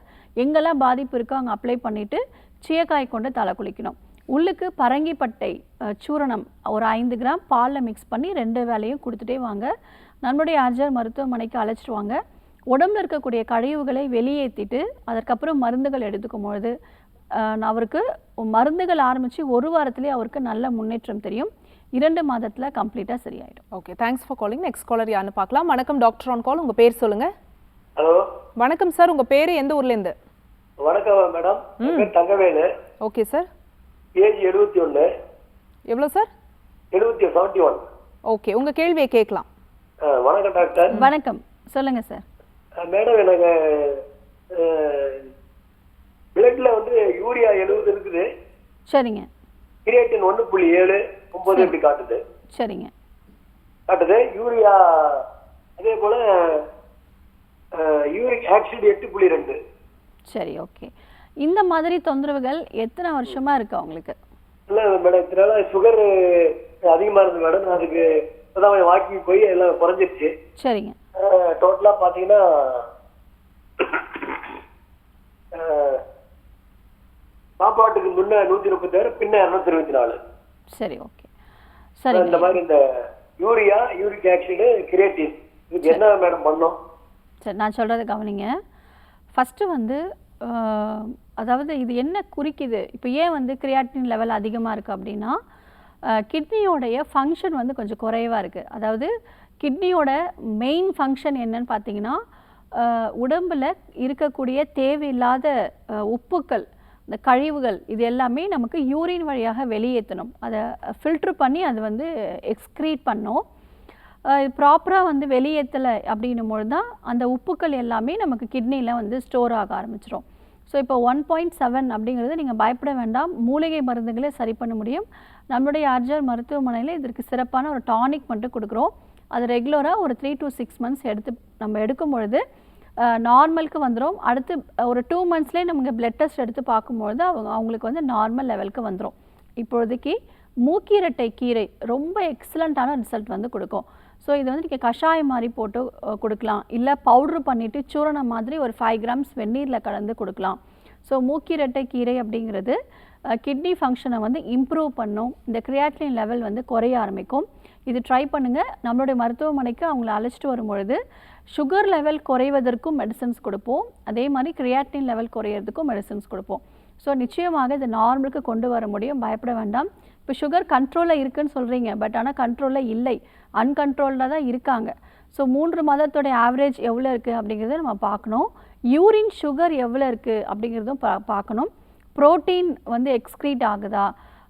எங்கெல்லாம் பாதிப்பு இருக்கோ அங்கே அப்ளை பண்ணிவிட்டு சீயக்காய் கொண்டு தலை குளிக்கணும். உள்ளுக்கு பரங்கிப்பட்டை சூரணம் ஒரு 5 கிராம் பாலில் மிக்ஸ் பண்ணி 2 வேளையும் கொடுத்துட்டே வாங்க. நம்முடைய ஆர்ஜர் மருத்துவமனைக்கு அழைச்சிட்டு வாங்க. உடம்புல இருக்கக்கூடிய கழிவுகளை வெளியேற்றிட்டு அதற்கப்புறம் மருந்துகள் எடுத்துக்கும் பொழுது அவருக்கு மருந்துகள் ஆரம்பித்து 1 வாரத்திலே அவருக்கு நல்ல முன்னேற்றம் தெரியும். 2 மாதத்தில் கம்ப்ளீட்டாக சரியாயிடும். Okay, thanks for calling. Next caller யாருன்னு பார்க்கலாம். வணக்கம் டாக்டர் ஆன் கால். உங்கள் பேர் சொல்லுங்கள். ஹலோ, வணக்கம் சார். உங்கள் பேர் எந்த ஊர்லேருந்து? வணக்கம் madam, Thangavelu. Okay sir. Age 71. எவ்வளோ சார்? 71. ஓகே, உங்கள் கேள்வியை கேட்கலாம். வணக்கம் டாக்டர். வணக்கம், சொல்லுங்க சார். மேடம் எனக்கு பிளட்ல வந்து யூரியா 70 இருக்குது. சரிங்க. கிரியேட்டின் 1.7 9 இப்படி காட்டுது. சரிங்க. காட்டுது. யூரியா அதே போல யூரிக் ஆசிட் 8.2. சரி, ஓகே. இந்த மாதிரி தொந்தரவுகள் எத்தனை வருஷமா இருக்கு உங்களுக்கு? இல்ல மேடம், இதனால சுகர் அதிகமா இருந்து மேடம். அதுக்கு இப்பதான் வாக்கிங் போய் எல்லாம் குறைஞ்சிருச்சு. சரிங்க. டோட்டலா பாத்தீங்கன்னா சாப்பாட்டுக்கு முன்ன 136 பின்ன 224. சரி, ஓகே. சரி. இந்த மாதிரி இந்த யூரியா யூரிக் ஆசிட் கிரியேட்டின் இதுக்கு என்ன மேடம் பண்ணோம்? சரி, நான் சொல்றதை கவனிங்க. ஃபர்ஸ்ட் வந்து அதாவது இது என்ன குறிக்குது, இப்போ ஏன் வந்து கிரியாட்டின் லெவல் அதிகமாக இருக்குது அப்படின்னா கிட்னியோடைய ஃபங்க்ஷன் வந்து கொஞ்சம் குறைவாக இருக்குது. அதாவது கிட்னியோட மெயின் ஃபங்க்ஷன் என்னன்னு பார்த்தீங்கன்னா உடம்பில் இருக்கக்கூடிய தேவையில்லாத உப்புக்கள், இந்த கழிவுகள், இது எல்லாமே நமக்கு யூரின் வழியாக வெளியேற்றணும். அதை ஃபில்ட்ரு பண்ணி அது வந்து எக்ஸ்க்ரீட் பண்ணோம். ப்ராப்பராக வந்து வெளியேற்றலை அப்படின்னும்போது தான் அந்த உப்புக்கள் எல்லாமே நமக்கு கிட்னியில் வந்து ஸ்டோர் ஆக ஆரம்பிச்சிடும். ஸோ இப்போ 1.7 அப்படிங்கிறது நீங்கள் பயப்பட வேண்டாம், மூலிகை மருந்துகளே சரி பண்ண முடியும். நம்மளுடைய ஆர்ஜர் மருத்துவமனையில் இதற்கு சிறப்பான ஒரு டானிக் மட்டும் கொடுக்குறோம். அது ரெகுலராக ஒரு 3 to 6 months நம்ம எடுக்கும் பொழுது நார்மலுக்கு வந்துடும். அடுத்து ஒரு 2 monthsலேயே நமக்கு பிளட் டெஸ்ட் எடுத்து பார்க்கும்பொழுது அவங்களுக்கு வந்து நார்மல் லெவலுக்கு வந்துடும். இப்பொழுதுக்கு மூக்கீரட்டை கீரை ரொம்ப எக்ஸலண்ட்டான ரிசல்ட் வந்து கொடுக்கும். ஸோ இது வந்து நீங்கள் கஷாயம் மாதிரி போட்டு கொடுக்கலாம், இல்லை பவுட்ரு பண்ணிவிட்டு சூரணம் மாதிரி ஒரு 5 grams வெந்நீரில் கலந்து கொடுக்கலாம். ஸோ மூக்கீரட்டை கீரை அப்படிங்கிறது கிட்னி ஃபங்க்ஷனை வந்து இம்ப்ரூவ் பண்ணும். இந்த கிரியாட்டின் லெவல் வந்து குறைய ஆரம்பிக்கும். இது ட்ரை பண்ணுங்கள். நம்மளுடைய மருத்துவமனைக்கு அவங்கள அழைச்சிட்டு வரும்பொழுது சுகர் லெவல் குறைவதற்கும் மெடிசன்ஸ் கொடுப்போம், அதே மாதிரி கிரியாட்டின் லெவல் குறையிறதுக்கும் மெடிசன்ஸ் கொடுப்போம். ஸோ நிச்சயமாக இது நார்மலுக்கு கொண்டு வர முடியும், பயப்பட வேண்டாம். இப்போ சுகர் கண்ட்ரோலில் இருக்குதுன்னு சொல்கிறீங்க, பட் ஆனால் கண்ட்ரோலில் இல்லை, அன்கண்ட்ரோல்டாக தான் இருக்காங்க. ஸோ 3 மாதத்தோடைய ஆவரேஜ் எவ்வளோ இருக்குது அப்படிங்கிறத நம்ம பார்க்கணும். யூரின் சுகர் எவ்வளோ இருக்குது அப்படிங்கிறதும் பார்க்கணும். ப்ரோட்டீன் வந்து எக்ஸ்க்ரீட் ஆகுதா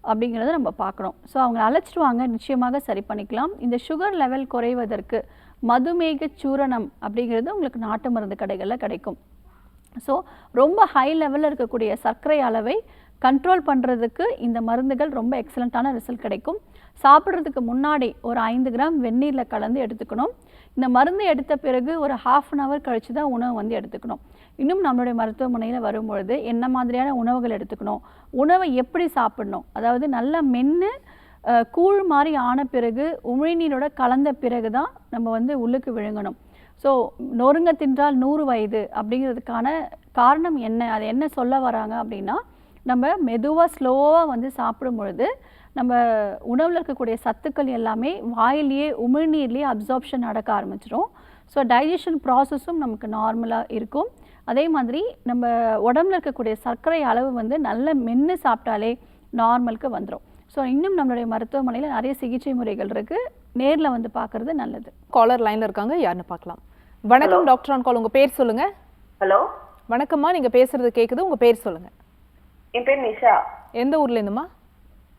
அப்படிங்கிறத நம்ம பார்க்கணும். ஸோ அவங்க அழைச்சிட்டு வாங்க, நிச்சயமாக சரி பண்ணிக்கலாம். இந்த சுகர் லெவல் குறைவதற்கு மதுமேக சூரணம் அப்படிங்கிறது உங்களுக்கு நாட்டு மருந்து கடைகளில் கிடைக்கும். ஸோ ரொம்ப ஹை லெவலில் இருக்கக்கூடிய சர்க்கரை அளவை கண்ட்ரோல் பண்ணுறதுக்கு இந்த மருந்துகள் ரொம்ப எக்ஸலண்ட்டான ரிசல்ட் கிடைக்கும். சாப்பிட்றதுக்கு முன்னாடி ஒரு 5 gram வெந்நீரில் கலந்து எடுத்துக்கணும். இந்த மருந்து எடுத்த பிறகு ஒரு 1/2 hour கழித்து தான் உணவு வந்து எடுத்துக்கணும். இன்னும் நம்மளுடைய மருத்துவமனையில் வரும்பொழுது என்ன மாதிரியான உணவுகள் எடுத்துக்கணும், உணவை எப்படி சாப்பிடணும், அதாவது நல்லா மென்று கூழ் மாதிரி ஆன பிறகு உமிழ்நீரோட கலந்த பிறகு தான் நம்ம வந்து உள்ளுக்கு விழுங்கணும். ஸோ நொறுங்க தின்றால் 100 வயது அப்படிங்கிறதுக்கான காரணம் என்ன, அது என்ன சொல்ல வராங்க அப்படின்னா, நம்ம மெதுவாக ஸ்லோவாக வந்து சாப்பிடும் பொழுது நம்ம உணவில் இருக்கக்கூடிய சத்துக்கள் எல்லாமே வாயிலேயே உமிழ்நீர்லேயே அப்சார்ப்ஷன் நடக்க ஆரம்பிச்சிடும். ஸோ டைஜஷன் ப்ராசஸும் நமக்கு நார்மலாக இருக்கும். அதே மாதிரி நம்ம உடம்புல இருக்கக்கூடிய சர்க்கரை அளவு வந்து நல்ல மென்று சாப்பிட்டாலே நார்மலுக்கு வந்துடும். ஸோ இன்னும் நம்மளுடைய மருத்துவமனையில் நிறைய சிகிச்சை முறைகள் இருக்குது, நேரில் வந்து பார்க்குறது நல்லது. காலர் லைனில் இருக்காங்க, யாருன்னு பார்க்கலாம். வணக்கம் டாக்டர் ஆன் கால், உங்கள் பேர் சொல்லுங்கள். ஹலோ, வணக்கம்மா, நீங்கள் பேசுகிறது கேட்குது, உங்கள் பேர் சொல்லுங்கள். என் பேர் நிஷா. எந்த ஊர்லேருந்துமா?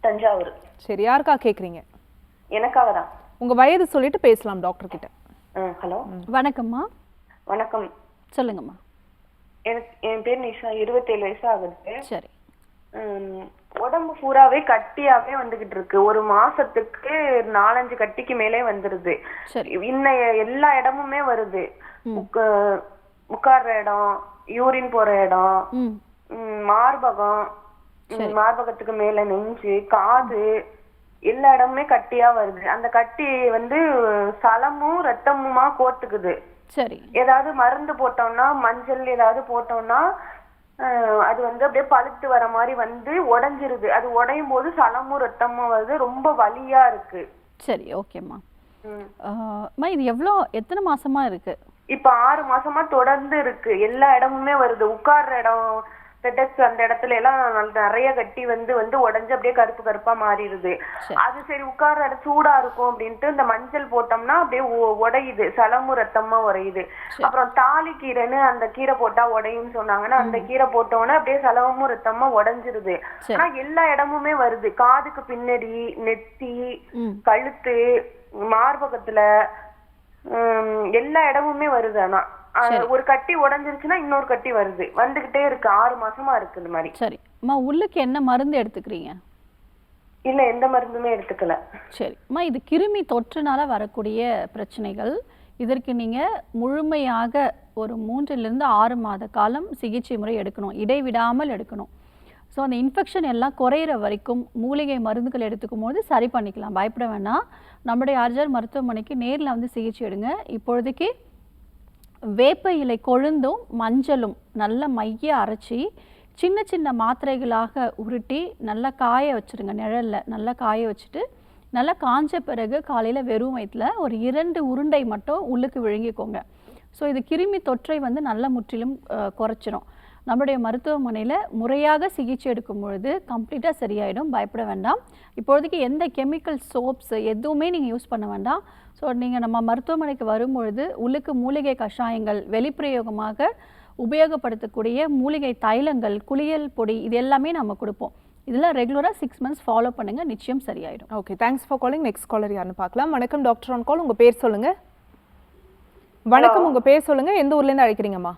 தஞ்சாவூர். சரி, யாருக்கா கேட்குறீங்க? எனக்காக தான். உங்கள் வயது சொல்லிட்டு பேசலாம் டாக்டர் கிட்ட. ஹலோ, வணக்கம்மா. வணக்கம், சொல்லுங்கம்மா. என் பேர் நிஷா, 27 வயசு ஆகுது. சரி. உடம்பு பூராவே கட்டியாவே வந்துகிட்டு இருக்கு. ஒரு மாசத்துக்கு 4-5 கட்டிக்கு மேலே வந்துருது. இன்னும் எல்லா இடமுமே வருது. உட்கார்ற இடம், யூரின் போற இடம், மார்பகம், மார்பகத்துக்கு மேல நெஞ்சு, காது, எல்லா இடமுமே கட்டியா வருது. அந்த கட்டி வந்து சலமும் ரத்தமுமா கோர்த்துக்குது. சரி. ஏதாவது மருந்து போட்டோம்னா, மஞ்சள் ஏதாவது போட்டோம்னா அது வந்து அப்படியே பழுத்து வர மாதிரி வந்து உடைஞ்சிருது. அது உடையும் போது சலமும் ரத்தமும் வருது, ரொம்ப வலியா இருக்கு. சரி, ஓகேம்மா. இது எத்தனை மாசமா இருக்கு? இப்ப 6 மாசமா தொடர்ந்து இருக்கு. எல்லா இடமுமே வருது. உட்கார்ற இடம், பெடெக்ஸ், அந்த இடத்துல எல்லாம் நிறைய கட்டி வந்து வந்து உடஞ்சு அப்படியே கருப்பு கருப்பா மாறிடுது. அது சரி உட்கார்ற இடம் சூடா இருக்கும் அப்படின்ட்டு இந்த மஞ்சள் போட்டோம்னா அப்படியே உடையுது, சலமு ரத்தமா உடையுது. அப்புறம் தாலி கீரைன்னு அந்த கீரை போட்டா உடையும்னு சொன்னாங்கன்னா அந்த கீரை போட்டோன்னா அப்படியே சலமும் ரத்தமா உடைஞ்சிருது. ஆனா எல்லா இடமுமே வருது. காதுக்கு பின்னாடி, நெத்தி, கழுத்து, மார்பகத்துல, எல்லா இடமுமே வருது. ஆனா ஒரு கட்டி உடைஞ்சிருச்சுன்னா இன்னொரு கட்டி வருது, வந்துகிட்டே இருக்கு. 6 மாசமா இருக்கு இந்த மாதிரி. சரி அம்மா, உள்ளுக்கு என்ன மருந்து எடுத்துக்கிறீங்க? இல்ல, எந்த மருந்துமே எடுத்துக்கல. சரி அம்மா, இது கிருமி தொற்றுனால வரக்கூடிய பிரச்சனைகள். இதற்கு நீங்கள் முழுமையாக ஒரு 3லிருந்து 6 மாத காலம் சிகிச்சை முறை எடுக்கணும், இடைவிடாமல் எடுக்கணும். ஸோ அந்த இன்ஃபெக்ஷன் எல்லாம் குறையிற வரைக்கும் மூலிகை மருந்துகள் எடுத்துக்கும் போது சரி பண்ணிக்கலாம், பயப்பட வேணாம். நம்முடைய ஆர்ஜர் மருத்துவமனைக்கு நேரில் வந்து சிகிச்சை எடுங்க. இப்பொழுதைக்கு வேப்ப இலை கொழுந்தும் மஞ்சளும் நல்ல மைய அரைச்சி சின்ன சின்ன மாத்திரைகளாக உருட்டி நல்லா காய வச்சுருங்க, நிழலில் நல்லா காய வச்சுட்டு நல்லா காஞ்ச பிறகு காலையில் வெறும் வயிற்றில் ஒரு 2 உருண்டை மட்டும் உள்ளுக்கு விழுங்கிக்கோங்க. ஸோ இது கிருமி தொற்றை வந்து நல்ல முற்றிலும் குறைச்சிரும். நம்முடைய மருத்துவமனையில் முறையாக சிகிச்சை எடுக்கும் பொழுது கம்ப்ளீட்டாக சரியாயிடும், பயப்பட வேண்டாம். இப்பொழுதுக்கு எந்த கெமிக்கல் சோப்ஸ் எதுவுமே நீங்கள் யூஸ் பண்ண வேண்டாம். ஸோ நீங்கள் நம்ம மருத்துவமனைக்கு வரும்பொழுது உள்ளுக்கு மூலிகை கஷாயங்கள், வெளிப்பிரயோகமாக உபயோகப்படுத்தக்கூடிய மூலிகை தைலங்கள், குளியல் பொடி, இது எல்லாமே நம்ம கொடுப்போம். இதெல்லாம் ரெகுலராக 6 மந்த்ஸ் ஃபாலோ பண்ணுங்கள், நிச்சயம் சரியாயிடும். Okay, thanks for calling. Next caller யாருன்னு பார்க்கலாம். வணக்கம் டாக்டர் ஆன் கால், உங்கள் பேர் சொல்லுங்கள். வணக்கம், உங்கள் பேர் சொல்லுங்கள், எந்த ஊர்லேருந்து அழைக்கிறீங்கம்மா?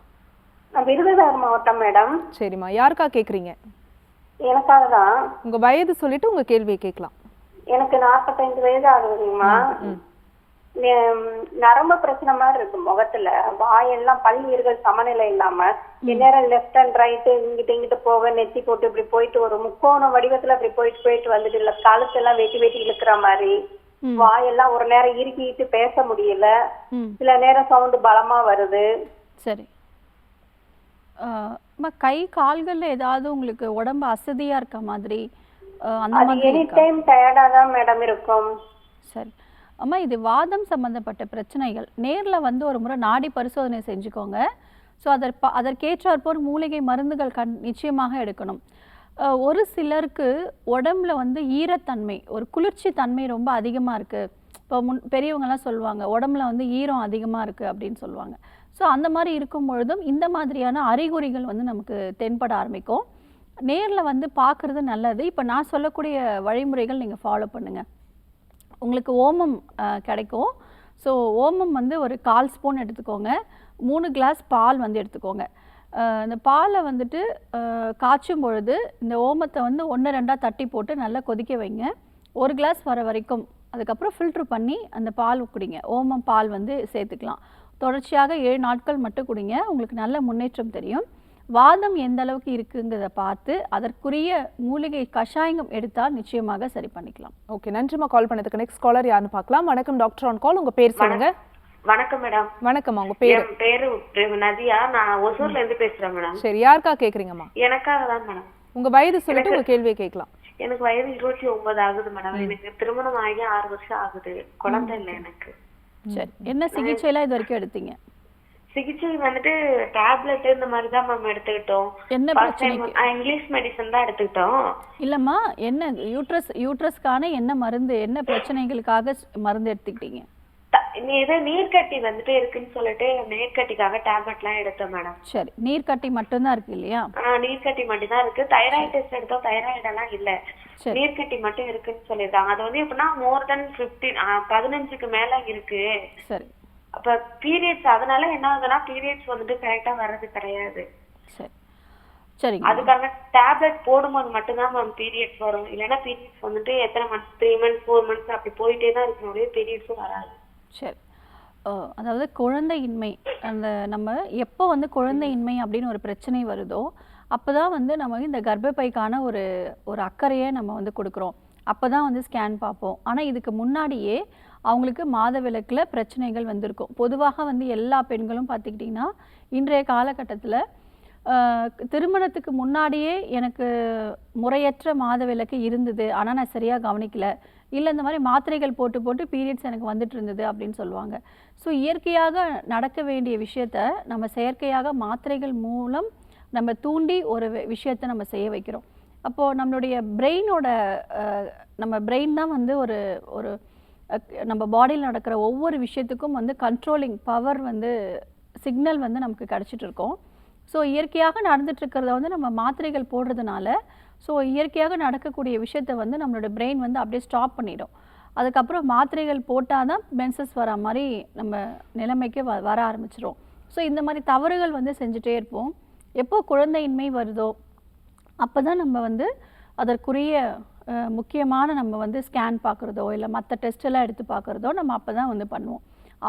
நான் விருதுநகர் மாவட்டம் மேடம். சரிம்மா, யாருக்கா கேட்குறீங்க? எனக்காக தான். உங்கள் வயது சொல்லிட்டு உங்கள் கேள்வியை கேட்கலாம். எனக்கு 45 வயது ஆகுதுங்கம்மா. நரம்பு பிரச்சனை மாதிரி இருக்கு முகத்துல, வாயெல்லாம் பல்லீர்கள் சமநிலை இல்லாம நேரம் லெஃப்ட் அண்ட் ரைட்டு இங்கிட்டு போக நெத்தி போட்டு இப்படி போயிட்டு ஒரு முக்கோண வடிவத்துல அப்படி போயிட்டு வந்துட்டு இல்ல கழுத்தெல்லாம் வெட்டி இழுக்கிற மாதிரி, வாயெல்லாம் ஒரு நேரம் இறுக்கிட்டு பேச முடியல, சில நேரம் சவுண்டு பலமா வருது. சரி, கை கால்கள்ல ஏதாவது உங்களுக்கு உடம்பு அசதியா இருக்க மாதிரி அந்த மாதிரி எனி டைம் டயர்டா தான் மேடம் இருக்கும். சரி அம்மா, இது வாதம் சம்பந்தப்பட்ட பிரச்சனைகள். நேரில் வந்து ஒரு முறை நாடி பரிசோதனை செஞ்சுக்கோங்க. ஸோ அதற்கேற்றாற்போர் மூலிகை மருந்துகள் நிச்சயமாக எடுக்கணும். ஒரு சிலருக்கு உடம்புல வந்து ஈரத்தன்மை, ஒரு குளிர்ச்சி தன்மை ரொம்ப அதிகமாக இருக்குது. இப்போ பெரியவங்கெல்லாம் சொல்லுவாங்க உடம்புல வந்து ஈரம் அதிகமாக இருக்குது அப்படின்னு சொல்லுவாங்க. ஸோ அந்த மாதிரி இருக்கும் பொழுதும் இந்த மாதிரியான அறிகுறிகள் வந்து நமக்கு தென்பட ஆரம்பிக்கும். நேரில் வந்து பார்க்குறது நல்லது. இப்போ நான் சொல்லக்கூடிய வழிமுறைகள் நீங்கள் ஃபாலோ பண்ணுங்கள். உங்களுக்கு ஓமம் கிடைக்கும். ஸோ ஓமம் வந்து ஒரு 1/4 ஸ்பூன் எடுத்துக்கோங்க. 3 கிளாஸ் பால் வந்து எடுத்துக்கோங்க. இந்த பாலை வந்துட்டு காய்ச்சும் பொழுது இந்த ஓமத்தை வந்து 1-2 தட்டி போட்டு நல்லா கொதிக்க வைங்க. 1 கிளாஸ் வர வரைக்கும். அதுக்கப்புறம் ஃபில்ட்ரு பண்ணி அந்த பால் குடிங்க. ஓமம் பால் வந்து சேர்த்துக்கலாம். தொடர்ச்சியாக 7 நாட்கள் மட்டும் குடிங்க, உங்களுக்கு நல்ல முன்னேற்றம் தெரியும். வாதம் எந்த அளவுக்கு இருக்குங்கிறத பார்த்து அதற்குரிய மூலிகை கஷாயம் எடுத்தால் நிச்சயமாக சரி பண்ணிக்கலாம். ஓகே, நன்றிமா கால் பண்ணதுக்கு. நெக்ஸ்ட் காலர் யாருன்னு பார்க்கலாம். வணக்கம் டாக்டர் ஆன் கால், உங்க பேர் சொல்லுங்க. வணக்கம் மேடம். வணக்கம்மா, உங்க பேரு? பேரு நதியா, நான் ஒசூர்ல இருந்து பேசுறேன் மேடம். சரி, யாருக்கா கேக்குறீங்கம்மா? எனக்காக தான் மேடம். உங்க வயது சொல்லிட்டு உங்க கேள்வியை கேட்கலாம். எனக்கு வயது 29 ஆகுது மேடம். எனக்கு திருமணம் ஆகி 6 வருஷம் ஆகுது, குழந்தை இல்லை எனக்கு. சரி, என்ன சிகிச்சையெல்லாம் இது வரைக்கும் எடுத்தீங்க? சிகிச்சை வந்துட்டு டேப்லெட் இந்த மாதிரி தான் மேம் எடுத்துக்கிட்டோம். என்ன பிரச்சனைக்கு? இங்கிலீஷ் மெடிசன் தான் எடுத்துக்கிட்டோம். இல்லம்மா, என்ன யூட்ரஸ்க்கான என்ன மருந்து, என்ன பிரச்சனைகளுக்காக மருந்து எடுத்துக்கிட்டீங்க? ஏதோ நீர்க்கட்டி வந்துட்டு இருக்குன்னு சொல்லிட்டு நீர்க்கட்டிக்காக டேப்லெட்லாம் எடுத்தோம் மேடம். சரி, நீர்க்கட்டி மட்டும்தான் இருக்கு இல்லையா? நீர்க்கட்டி மட்டும் தான் இருக்கு. தைராய்டு டெஸ்ட் எடுத்தோம், தைராய்டு எல்லாம் இல்ல, நீர்க்கட்டி மட்டும் இருக்குன்னு சொல்லிருக்காங்க. அது வந்து எப்படின்னா மோர் தென் 15க்கு மேல இருக்கு. சரி, அப்ப பீரியட்ஸ், அதனால என்ன ஆகுதுன்னா பீரியட்ஸ் வந்துட்டு கரெக்டா வர்றது கிடையாது. சரி சரி, அதுக்காக டேப்லெட் போடும்போது மட்டும்தான் மேம் பீரியட்ஸ் வரும். இல்லைன்னா பீரியட்ஸ் வந்துட்டு எத்தனை மந்த்ஸ், 3 மந்த்ஸ் 4 மந்த்ஸ் அப்படி போயிட்டே தான் இருக்கணும், பீரியட்ஸும் வராது. சரி, அதாவது குழந்தையின்மை, அந்த நம்ம எப்போ வந்து குழந்தையின்மை அப்படின்னு ஒரு பிரச்சனை வருதோ அப்போ தான் வந்து நம்ம இந்த கர்ப்பப்பைக்கான ஒரு அக்கறையை நம்ம வந்து கொடுக்குறோம். அப்போ தான் வந்து ஸ்கேன் பார்ப்போம். ஆனால் இதுக்கு முன்னாடியே அவங்களுக்கு மாதவிலக்கில் பிரச்சனைகள் வந்திருக்கும். பொதுவாக வந்து எல்லா பெண்களும் பார்த்துக்கிட்டிங்கன்னா இன்றைய காலகட்டத்தில் திருமணத்துக்கு முன்னாடியே எனக்கு முறையற்ற மாதவிலக்கு இருந்தது, ஆனால் நான் சரியாக கவனிக்கல, இல்லை இந்த மாதிரி மாத்திரைகள் போட்டு பீரியட்ஸ் எனக்கு வந்துட்டு இருந்தது அப்படின்னு சொல்லுவாங்க. ஸோ இயற்கையாக நடக்க வேண்டிய விஷயத்த நம்ம செயற்கையாக மாத்திரைகள் மூலம் நம்ம தூண்டி ஒரு விஷயத்தை நம்ம செய்ய வைக்கிறோம். அப்போது நம்மளுடைய பிரெயினோட நம்ம பிரெயின் தான் வந்து ஒரு நம்ம பாடியில் நடக்கிற ஒவ்வொரு விஷயத்துக்கும் வந்து கண்ட்ரோலிங் பவர் வந்து சிக்னல் வந்து நமக்கு கிடச்சிட்டு இருக்கோம். ஸோ இயற்கையாக நடந்துட்டுருக்கிறத வந்து நம்ம மாத்திரைகள் போடுறதுனால ஸோ இயற்கையாக நடக்கக்கூடிய விஷயத்தை வந்து நம்மளோட பிரெயின் வந்து அப்படியே ஸ்டாப் பண்ணிடும். அதுக்கப்புறம் மாத்திரைகள் போட்டால் தான் மென்சஸ் வர மாதிரி நம்ம நிலைமைக்கு வர ஆரம்பிச்சிரும். ஸோ இந்த மாதிரி தவறுகள் வந்து செஞ்சுட்டே இருப்போம். எப்போ குழந்தையின்மை வருதோ அப்போ தான் நம்ம வந்து அதற்குரிய முக்கியமான நம்ம வந்து ஸ்கேன் பார்க்குறதோ இல்லை மற்ற டெஸ்ட் எல்லாம் எடுத்து பார்க்குறதோ நம்ம அப்போ தான் வந்து பண்ணுவோம்.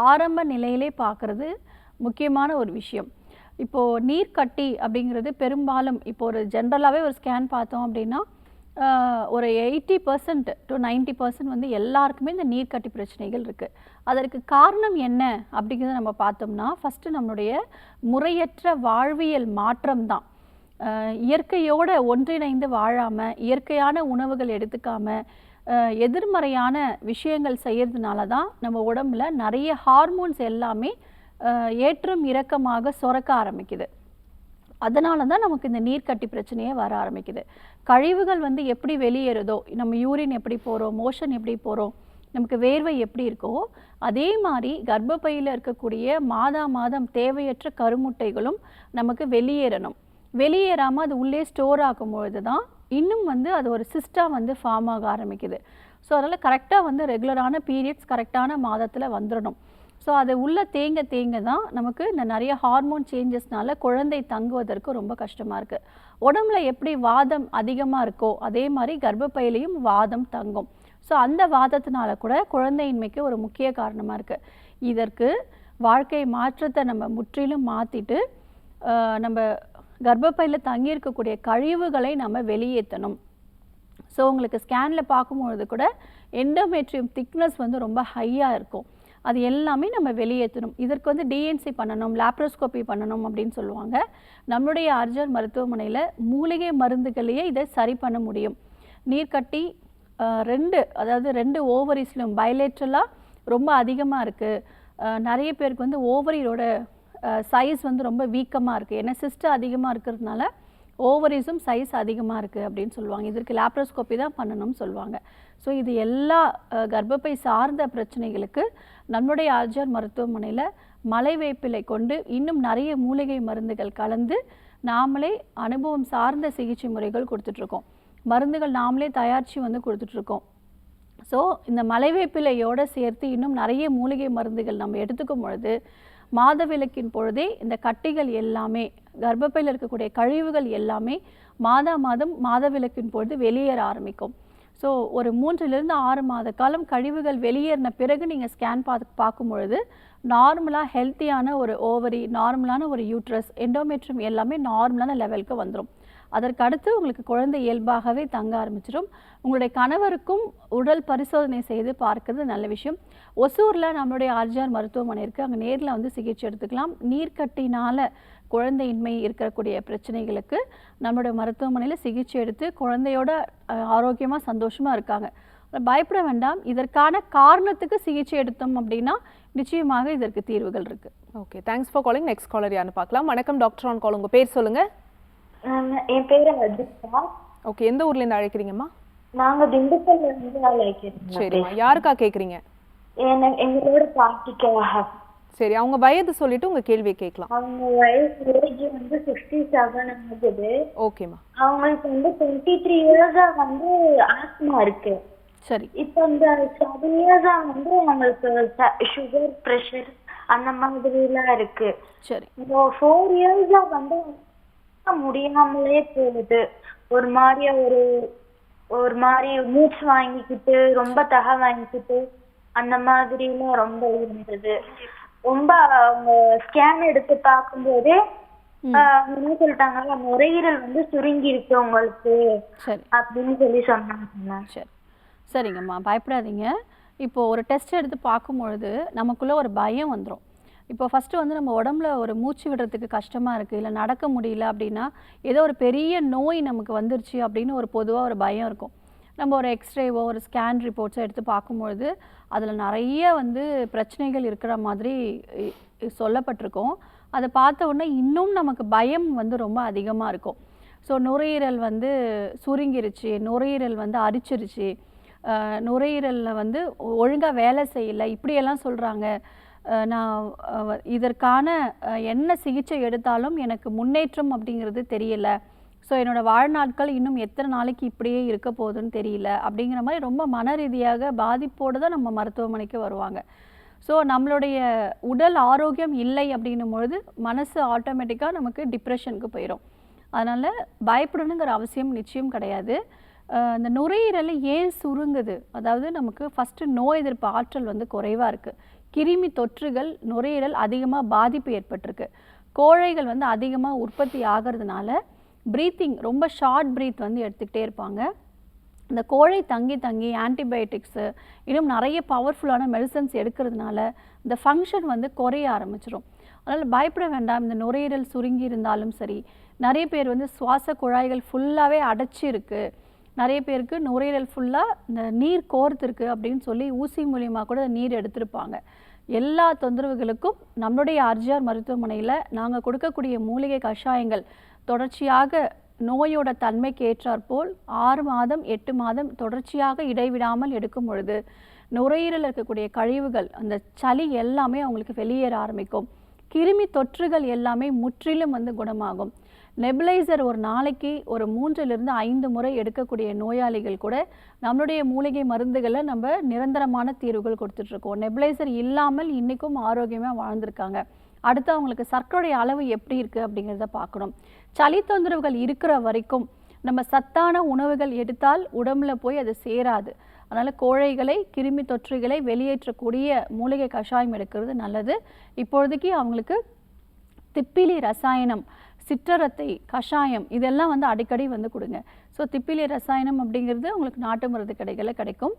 ஆரம்ப நிலையிலே பார்க்குறது முக்கியமான ஒரு விஷயம். இப்போது நீர்க்கட்டி அப்படிங்கிறது பெரும்பாலும் இப்போ ஒரு ஜென்ரலாகவே ஒரு ஸ்கேன் பார்த்தோம் அப்படின்னா ஒரு 80% to 90% வந்து எல்லாருக்குமே இந்த நீர்க்கட்டி பிரச்சனைகள் இருக்குது. அதற்கு காரணம் என்ன அப்படிங்கிறத நம்ம பார்த்தோம்னா ஃபஸ்ட்டு நம்மளுடைய முறையற்ற வாழ்வியல் மாற்றம் தான். இயற்கையோடு ஒன்றிணைந்து வாழாமல் இயற்கையான உணவுகள் எடுத்துக்காமல் எதிர்மறையான விஷயங்கள் செய்கிறதுனால தான் நம்ம உடம்புல நிறைய ஹார்மோன்ஸ் எல்லாமே ஏற்றம் இறக்கமாக சுரக்க ஆரம்பிக்குது. அதனால தான் நமக்கு இந்த நீர்க்கட்டி பிரச்சனையே வர ஆரம்பிக்குது. கழிவுகள் வந்து எப்படி வெளியேறுதோ, நம்ம யூரின் எப்படி போகிறோம், மோஷன் எப்படி போகிறோம், நமக்கு வேர்வை எப்படி இருக்கோ அதே மாதிரி கர்ப்பப்பையில் இருக்கக்கூடிய மாதம் தேவையற்ற கருமுட்டைகளும் நமக்கு வெளியேறணும். வெளியேறாமல் அது உள்ளே ஸ்டோர் ஆகும்பொழுது தான் இன்னும் வந்து அது ஒரு சிஸ்டாக வந்து ஃபார்ம் ஆக ஆரம்பிக்குது. ஸோ அதனால் கரெக்டாக வந்து ரெகுலரான பீரியட்ஸ் கரெக்டான மாதத்தில் வந்துடணும். ஸோ அது உள்ளே தேங்க தான் நமக்கு இந்த நிறைய ஹார்மோன் சேஞ்சஸ்னால குழந்தை தங்குவதற்கு ரொம்ப கஷ்டமாக இருக்குது. உடம்புல எப்படி வாதம் அதிகமாக இருக்கோ அதே மாதிரி கர்ப்பப்பையிலையும் வாதம் தங்கும். ஸோ அந்த வாதத்தினால கூட குழந்தையின்மைக்கு ஒரு முக்கிய காரணமாக இருக்குது. இதற்கு வாழ்க்கை மாற்றத்தை நம்ம முற்றிலும் மாற்றிட்டு நம்ம கர்ப்பப்பையில் தங்கியிருக்கக்கூடிய கழிவுகளை நம்ம வெளியேற்றணும். ஸோ உங்களுக்கு ஸ்கேனில் பார்க்கும்பொழுது கூட எண்டோமெட்ரியம் திக்னஸ் வந்து ரொம்ப ஹையாக இருக்கும். அது எல்லாமே நம்ம வெளியேற்றணும். இதற்கு வந்து டிஎன்சி பண்ணணும், லாப்ரோஸ்கோபி பண்ணணும் அப்படின்னு சொல்லுவாங்க. நம்மளுடைய ஆர்ஜர் மருத்துவமனையில் மூலிகை மருந்துகளையே இதை சரி பண்ண முடியும். நீர்க்கட்டி ரெண்டு ஓவரிஸ்லும் பைலேட்ரலாக ரொம்ப அதிகமாக இருக்குது. நிறைய பேருக்கு வந்து ஓவரியோட சைஸ் வந்து ரொம்ப வீக்கமாக இருக்குது. ஏன்னா சிஸ்ட் அதிகமாக இருக்கிறதுனால ஓவரிஸும் சைஸ் அதிகமாக இருக்குது அப்படின்னு சொல்லுவாங்க. இதற்கு லாப்ரோஸ்கோபி தான் பண்ணணும்னு சொல்லுவாங்க. ஸோ இது எல்லா கர்ப்பப்பை சார்ந்த பிரச்சனைகளுக்கு நம்மளுடைய ஆர்ஜர் மருத்துவமனையில் மலைவேப்பிலை கொண்டு இன்னும் நிறைய மூலிகை மருந்துகள் கலந்து நாமளே அனுபவம் சார்ந்த சிகிச்சை முறைகள் கொடுத்துட்ருக்கோம். மருந்துகள் நாமளே தயாரித்து வந்து கொடுத்துட்ருக்கோம். ஸோ இந்த மலைவேப்பிலையோடு சேர்த்து இன்னும் நிறைய மூலிகை மருந்துகள் நம்ம எடுத்துக்கும் பொழுது மாதவிலக்கின் பொழுதே இந்த கட்டிகள் எல்லாமே கர்ப்பப்பையில் இருக்கக்கூடிய கழிவுகள் எல்லாமே மாதவிலக்கின் பொழுது வெளியேற ஆரம்பிக்கும். ஸோ ஒரு 3 to 6 மாத காலம் கழிவுகள் வெளியேறின பிறகு நீங்கள் ஸ்கேன் பார்க்கும் பொழுது நார்மலாக ஹெல்த்தியான ஒரு ஓவரி, நார்மலான ஒரு யூட்ரஸ், எண்டோமெட்ரியம் எல்லாமே நார்மலான லெவலுக்கு வந்துடும். அதற்கடுத்து உங்களுக்கு குழந்தை இயல்பாகவே தங்க ஆரம்பிச்சிடும். உங்களுடைய கணவருக்கும் உடல் பரிசோதனை செய்து பார்க்கறது நல்ல விஷயம். ஒசூரில் நம்மளுடைய ஆர்ஜிஆர் மருத்துவமனை இருக்குது. அங்கே நேரில் வந்து சிகிச்சை எடுத்துக்கலாம். நீர்க்கட்டினால் குழந்தையின்மை இருக்கக்கூடிய பிரச்சனைகளுக்கு நம்மளுடைய மருத்துவமனையில் சிகிச்சை எடுத்து குழந்தையோட ஆரோக்கியமாக சந்தோஷமாக இருக்காங்க. பயப்பட வேண்டாம். இதற்கான காரணத்துக்கு சிகிச்சை எடுத்தோம் அப்படின்னா நிச்சயமாக இதற்கு தீர்வுகள் இருக்குது. Okay, thanks for calling. Next caller யாருன்னு பார்க்கலாம். வணக்கம் டாக்டர் ஆன் கால். உங்கள் பேர் சொல்லுங்கள். என் பேரு அஜிதா. ஓகே, எந்த ஊர்லேருந்து அழைக்கிறீங்கம்மா? நாங்க திண்டுக்கல்ல இருந்து அழைக்கிறோம். சரிம்மா, யாருக்கா கேட்குறீங்க? எங்களோட பாட்டிக்காக. சரி, அவங்க வயது சொல்லிட்டு உங்க கேள்வியை கேட்கலாம். அவங்க வயசு வந்து 67 ஆகுது. ஓகேம்மா. அவங்களுக்கு வந்து 23 இயர்ஸா வந்து ஆஸ்மா இருக்கு. சரி. இப்போ இந்த 7 இயர்ஸா வந்து அவங்களுக்கு சுகர், பிரஷர் அந்த மாதிரி எல்லாம் இருக்கு. சரி. இப்போ 4 இயர்ஸா வந்து முடியாமலே போகுது. ஒரு மாதிரி மூச்சு வாங்கிக்கிட்டு ரொம்ப தகை வாங்கிக்கிட்டு அந்த மாதிரி எல்லாம் ரொம்ப இருந்தது. ரொம்ப அவங்க ஸ்கேன் எடுத்து பார்க்கும்போதே என்ன சொல்லிட்டாங்க, நுரையீரல் வந்து சுருங்கி இருக்கு உங்களுக்கு அப்படின்னு சொல்லி சொன்னாங்க. சரி, சரிங்கம்மா, பயப்படாதீங்க. இப்போ ஒரு டெஸ்ட் எடுத்து பார்க்கும்பொழுது நமக்குள்ள ஒரு பயம் வந்துடும். இப்போ ஃபஸ்ட்டு வந்து நம்ம உடம்புல ஒரு மூச்சு விடுறதுக்கு கஷ்டமாக இருக்குது, இல்லை நடக்க முடியல அப்படின்னா ஏதோ ஒரு பெரிய நோய் நமக்கு வந்துருச்சு அப்படின்னு ஒரு பொதுவாக ஒரு பயம் இருக்கும். நம்ம ஒரு எக்ஸ்ரேவோ ஒரு ஸ்கேன் ரிப்போர்ட்ஸோ எடுத்து பார்க்கும்பொழுது அதில் நிறைய வந்து பிரச்சனைகள் இருக்கிற மாதிரி சொல்லப்பட்டிருக்கோம். அதை பார்த்த உடனே இன்னும் நமக்கு பயம் வந்து ரொம்ப அதிகமாக இருக்கும். ஸோ நுரையீரல் வந்து சுருங்கிருச்சு, நுரையீரல் வந்து அரிச்சிருச்சு, நுரையீரலில் வந்து ஒழுங்காக வேலை செய்யலை, இப்படியெல்லாம் சொல்கிறாங்க. நான் இதற்கான என்ன சிகிச்சை எடுத்தாலும் எனக்கு முன்னேற்றம் அப்படிங்கிறது தெரியலை, ஸோ என்னோடய வாழ்நாட்கள் இன்னும் எத்தனை நாளைக்கு இப்படியே இருக்க போகுதுன்னு தெரியல அப்படிங்கிற மாதிரி ரொம்ப மன ரீதியாக பாதிப்போடு தான் நம்ம மருத்துவமனைக்கு வருவாங்க. ஸோ நம்மளுடைய உடல் ஆரோக்கியம் இல்லை அப்படின்னும் பொழுது மனசு ஆட்டோமேட்டிக்காக நமக்கு டிப்ரெஷனுக்கு போயிடும். அதனால் பயப்படணுங்கிற அவசியம் நிச்சயம் கிடையாது. இந்த நுரையீரல் ஏன் சுருங்குது, அதாவது நமக்கு ஃபஸ்ட்டு நோய் எதிர்ப்பு ஆற்றல் வந்து குறைவாக இருக்குது. கிருமி தொற்றுகள் நுரையீரல் அதிகமாக பாதிப்பு ஏற்பட்டிருக்கு. கோழைகள் வந்து அதிகமாக உற்பத்தி ஆகிறதுனால ப்ரீத்திங் ரொம்ப ஷார்ட் ப்ரீத் வந்து எடுத்துக்கிட்டே இருப்பாங்க. இந்த கோழை தங்கி தங்கி ஆன்டிபயோட்டிக்ஸு இன்னும் நிறைய பவர்ஃபுல்லான மெடிசன்ஸ் எடுக்கிறதுனால இந்த ஃபங்க்ஷன் வந்து குறைய ஆரம்பிச்சிடும். அதனால் பயப்பட வேண்டாம். இந்த நுரையீரல் சுருங்கி இருந்தாலும் சரி, நிறைய பேர் வந்து சுவாச குழாய்கள் ஃபுல்லாகவே அடைச்சி இருக்குது, நிறைய பேருக்கு நுரையீரல் ஃபுல்லாக இந்த நீர் கோர்த்துருக்கு அப்படின்னு சொல்லி ஊசி மூலியமாக கூட நீர் எடுத்திருப்பாங்க. எல்லா தொந்தரவுகளுக்கும் நம்மளுடைய ஆர்ஜிஆர் மருத்துவமனையில் நாங்கள் கொடுக்கக்கூடிய மூலிகை கஷாயங்கள் தொடர்ச்சியாக நோயோட தன்மைக்கு ஏற்றாற்போல் 6 மாதம் 8 மாதம் தொடர்ச்சியாக இடைவிடாமல் எடுக்கும் பொழுது நுரையீரலில் இருக்கக்கூடிய கழிவுகள், அந்த சளி எல்லாமே அவங்களுக்கு வெளியேற ஆரம்பிக்கும். கிருமி தொற்றுகள் எல்லாமே முற்றிலும் வந்து குணமாகும். நெபுலைசர் ஒரு நாளைக்கு ஒரு 3-5 முறை எடுக்கக்கூடிய நோயாளிகள் கூட நம்மளுடைய மூலிகை மருந்துகளை நம்ம நிரந்தரமான தீர்வுகள் கொடுத்துட்ருக்கோம். நெபுலைசர் இல்லாமல் இன்றைக்கும் ஆரோக்கியமாக வாழ்ந்திருக்காங்க. அடுத்து அவங்களுக்கு சர்க்கரையுடைய அளவு எப்படி இருக்குது அப்படிங்கிறத பார்க்கணும். சளி தொந்தரவுகள் இருக்கிற வரைக்கும் நம்ம சத்தான உணவுகள் எடுத்தால் உடம்புல போய் அது சேராது. அதனால் கோழைகளை கிருமி தொற்றுகளை வெளியேற்றக்கூடிய மூலிகை கஷாயம் எடுக்கிறது நல்லது. இப்பொழுதைக்கு அவங்களுக்கு திப்பிலி ரசாயனம், சிற்றரத்தை கஷாயம் இதெல்லாம் வந்து அடிக்கடி வந்து கொடுங்க. ஸோ திப்பிலி ரசாயனம் அப்படிங்கிறது உங்களுக்கு நாட்டு மருந்து கடைகளில் கிடைக்கும்.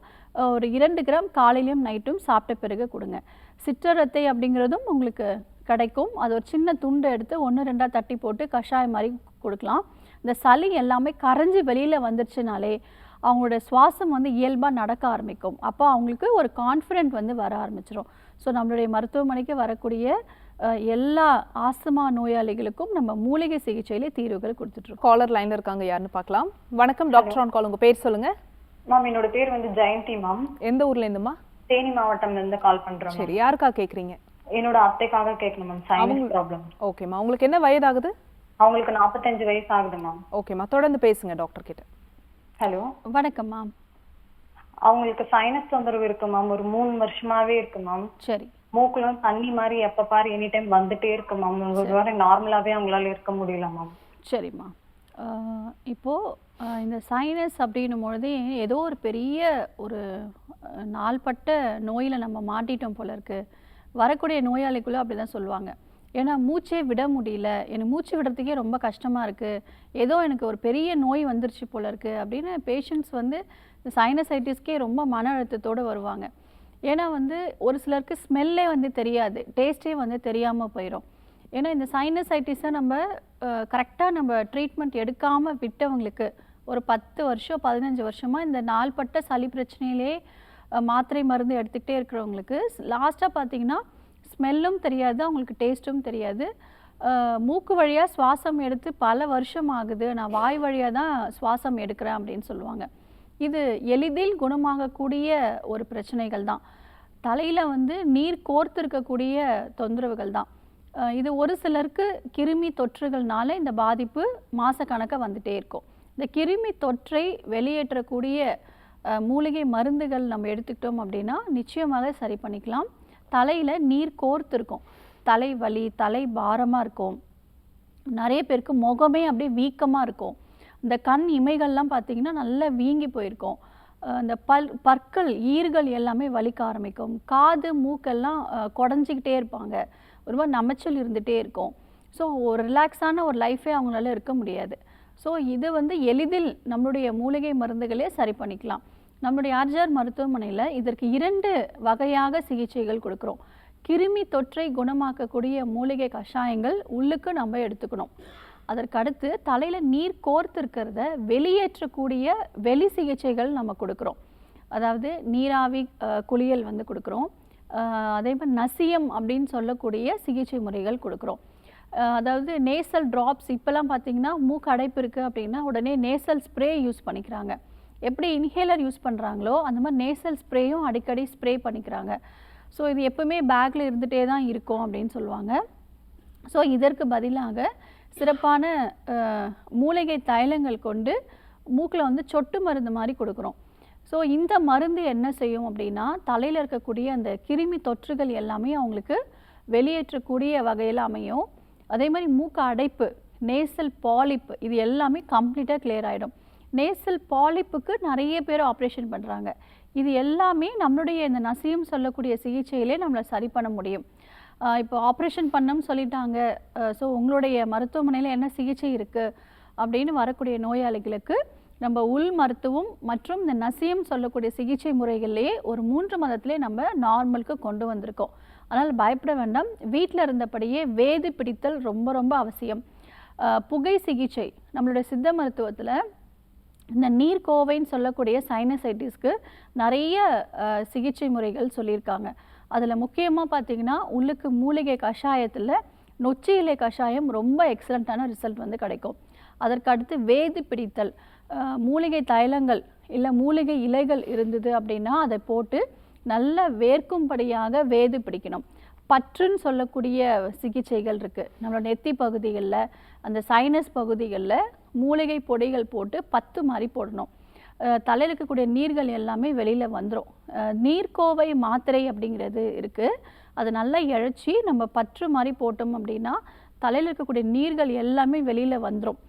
ஒரு 2 கிராம் காலையிலையும் நைட்டும் சாப்பிட்ட பிறகு கொடுங்க. சிற்றரத்தை அப்படிங்கிறதும் உங்களுக்கு கிடைக்கும். அது ஒரு சின்ன துண்டை எடுத்து 1-2 தட்டி போட்டு கஷாயம் மாதிரி கொடுக்கலாம். இந்த சளி எல்லாமே கரைஞ்சி வெளியில் வந்துருச்சுனாலே அவங்களோட சுவாசம் வந்து இயல்பாக நடக்க ஆரம்பிக்கும். அப்போ அவங்களுக்கு ஒரு கான்ஃபிடென்ட் வந்து வர ஆரம்பிச்சிடும். ஸோ நம்மளுடைய மருத்துவமனைக்கு வரக்கூடிய எல்லா ஆஸ்துமா நோயாளிகளுக்கும் நம்ம மூலிகை சிகிச்சையிலே தீர்வுகள் கொடுத்துட்ருக்கோம். காலர் லைன்ல இருக்காங்க, யாருன்னு பார்க்கலாம். வணக்கம் டாக்டர் ஆன் கால், உங்க பேர் சொல்லுங்க. மேம் என்னோட பேர் வந்து ஜெயந்தி மேம். எந்த ஊர்ல இருந்துமா? தேனி மாவட்டம்ல இருந்து கால் பண்றோம். சரி, யாருக்கா கேக்குறீங்க? என்னோட அத்தைக்காக கேட்கணும் மேம். Sinus problem. ஓகேமா, உங்களுக்கு என்ன வயதாகுது? அவங்களுக்கு 45 வயசு ஆகுது மேம். ஓகேமா, தொடர்ந்து பேசுங்க டாக்டர் கிட்ட. ஹலோ, வணக்கம் மேம். அவங்களுக்கு சைனஸ் தொந்தரவு இருக்கு மேம். ஒரு 3 வருஷமாவே இருக்கு மேம். சரி. மூக்குல தண்ணி மாதிரி எப்ப பாரு எனி டைம் வந்துட்டே இருக்கு மேம். ஒரு வாரம் நார்மலாவே அவங்களால இருக்க முடியல மேம். சரிம்மா, இப்போது இந்த சைனஸ் அப்படின்னும் பொழுது ஏதோ ஒரு பெரிய ஒரு நாள்பட்ட நோயில் நம்ம மாட்டிட்டோம் போல இருக்குது. வரக்கூடிய நோயாளிக்குள்ளே அப்படி தான் சொல்லுவாங்க. ஏன்னா மூச்சே விட முடியல, எனக்கு மூச்சு விடுறதுக்கே ரொம்ப கஷ்டமாக இருக்குது, ஏதோ எனக்கு ஒரு பெரிய நோய் வந்துருச்சு போல இருக்குது அப்படின்னு பேஷண்ட்ஸ் வந்து இந்த சைனசைட்டிஸ்க்கே ரொம்ப மன அழுத்தத்தோடு வருவாங்க. ஏன்னா வந்து ஒரு சிலருக்கு ஸ்மெல்லே வந்து தெரியாது, டேஸ்ட்டே வந்து தெரியாமல் போயிடும். ஏன்னா இந்த சைனசைட்டிஸை நம்ம கரெக்டாக நம்ம ட்ரீட்மெண்ட் எடுக்காமல் விட்டவங்களுக்கு ஒரு 10 வருஷம் 15 வருஷமாக இந்த நாள்பட்ட சளி பிரச்சனையிலே மாத்திரை மருந்து எடுத்துக்கிட்டே இருக்கிறவங்களுக்கு லாஸ்ட்டாக பார்த்திங்கன்னா ஸ்மெல்லும் தெரியாது, அவங்களுக்கு டேஸ்ட்டும் தெரியாது. மூக்கு வழியாக சுவாசம் எடுத்து பல வருஷம் ஆகுது, நான் வாய் வழியாக தான் சுவாசம் எடுக்கிறேன் அப்படின்னு சொல்லுவாங்க. இது எளிதில் குணமாகக்கூடிய ஒரு பிரச்சனைகள் தான். தலையில் வந்து நீர் கோர்த்து இருக்கக்கூடிய தொந்தரவுகள் தான் இது. ஒரு சிலருக்கு கிருமி தொற்றுகள்னால இந்த பாதிப்பு மாதக்கணக்காக வந்துகிட்டே இருக்கும். இந்த கிருமி தொற்றை வெளியேற்றக்கூடிய மூலிகை மருந்துகள் நம்ம எடுத்துக்கிட்டோம் அப்படின்னா நிச்சயமாக சரி பண்ணிக்கலாம். தலையில் நீர் கோர்த்து இருக்கும், தலை வலி, தலை பாரமாக இருக்கும், நிறைய பேருக்கு முகமே அப்படியே வீக்கமாக இருக்கும், இந்த கண் இமைகள்லாம் பார்த்திங்கன்னா நல்லா வீங்கி போயிருக்கும், இந்த பற்கள் ஈர்கள் எல்லாமே வலிக்க ஆரம்பிக்கும், காது மூக்கெல்லாம் குடஞ்சிக்கிட்டே இருப்பாங்க, ஒரு மாதிரி நமைச்சல் இருந்துகிட்டே இருக்கும். ஸோ ஒரு ரிலாக்ஸான ஒரு லைஃபே அவங்களால இருக்க முடியாது. ஸோ இது வந்து எளிதில் நம்மளுடைய மூலிகை மருந்துகளே சரி பண்ணிக்கலாம். நம்மளுடைய ஆர்ஜிஆர் மருத்துவமனையில் இதற்கு 2 வகையாக சிகிச்சைகள் கொடுக்குறோம். கிருமி தொற்றை குணமாக்கக்கூடிய மூலிகை கஷாயங்கள் உள்ளுக்கு நம்ம எடுத்துக்கணும். அதற்கடுத்து தலையில் நீர் கோர்த்து இருக்கிறத வெளியேற்றக்கூடிய வெளி சிகிச்சைகள் நம்ம கொடுக்குறோம். அதாவது நீராவி குளியல் வந்து கொடுக்குறோம். அதே மாதிரி நசியம் அப்படின்னு சொல்லக்கூடிய சிகிச்சை முறைகள் கொடுக்குறோம். அதாவது நேசல் ட்ராப்ஸ், இப்போல்லாம் பார்த்திங்கன்னா மூக்கு அடைப்பு இருக்குது அப்படின்னா உடனே நேசல் ஸ்ப்ரே யூஸ் பண்ணிக்கிறாங்க. எப்படி இன்ஹேலர் யூஸ் பண்ணுறாங்களோ அந்த மாதிரி நேசல் ஸ்ப்ரேயும் அடிக்கடி ஸ்ப்ரே பண்ணிக்கிறாங்க. ஸோ இது எப்பவுமே பேக்கில் இருந்துகிட்டே தான் இருக்கும் அப்படின்னு சொல்லுவாங்க. ஸோ இதற்கு பதிலாக சிறப்பான மூலிகை தைலங்கள் கொண்டு மூக்கில் வந்து சொட்டு மருந்து மாதிரி கொடுக்குறோம். ஸோ இந்த மருந்து என்ன செய்யும் அப்படின்னா, தலையில் இருக்கக்கூடிய அந்த கிருமி தொற்றுகள் எல்லாமே அவங்களுக்கு வெளியேற்றக்கூடிய வகையில் அமையும். அதே மாதிரி மூக்கு அடைப்பு, நேசல் பாலிப், இது எல்லாமே கம்ப்ளீட்டாக கிளியர் ஆகிடும். நேசல் பாலிப்புக்கு நிறைய பேர் ஆப்ரேஷன் பண்ணுறாங்க. இது எல்லாமே நம்மளுடைய இந்த நசியம் சொல்லக்கூடிய சிகிச்சையிலே நம்மளை சரி பண்ண முடியும். இப்போ ஆப்ரேஷன் பண்ணோம்னு சொல்லிட்டாங்க, ஸோ உங்களுடைய மருத்துவமனையில் என்ன சிகிச்சை இருக்குது அப்படின்னு வரக்கூடிய நோயாளிகளுக்கு நம்ம உள் மருத்துவம் மற்றும் இந்த நசியம் சொல்லக்கூடிய சிகிச்சை முறைகள்லேயே ஒரு 3 மாதத்திலே நம்ம நார்மலுக்கு கொண்டு வந்திருக்கோம். அதனால் பயப்பட வேண்டாம். வீட்டில் இருந்தபடியே வேது பிடித்தல் ரொம்ப ரொம்ப அவசியம். புகை சிகிச்சை நம்மளுடைய சித்த மருத்துவத்தில் இந்த நீர்க்கோவைன்னு சொல்லக்கூடிய சைனசைட்டிஸ்க்கு நிறைய சிகிச்சை முறைகள் சொல்லியிருக்காங்க. அதில் முக்கியமாக பார்த்திங்கன்னா உள்ளுக்கு மூலிகை கஷாயத்தில் நொச்சி இலை கஷாயம் ரொம்ப எக்ஸலண்ட்டான ரிசல்ட் வந்து கிடைக்கும். அதற்கு அடுத்து வேது பிடித்தல், மூலிகை தைலங்கள் இல்லை மூலிகை இலைகள் இருந்தது அப்படின்னா அதை போட்டு நல்ல வேர்க்கும்படியாக வேது பிடிக்கணும். பற்றுன்னு சொல்லக்கூடிய சிகிச்சைகள் இருக்குது. நம்மளோட நெத்தி பகுதிகளில் அந்த சைனஸ் பகுதிகளில் மூலிகை பொடிகள் போட்டு பத்து மாதிரி போடணும். தலையில் இருக்கக்கூடிய நீர்கள் எல்லாமே வெளியில் வந்துடும். நீர்க்கோவை மாத்திரை அப்படிங்கிறது இருக்குது. அது நல்லா இழைச்சி நம்ம பற்று மாதிரி போட்டோம் அப்படின்னா தலையில் இருக்கக்கூடிய நீர்கள் எல்லாமே வெளியில் வந்துடும்.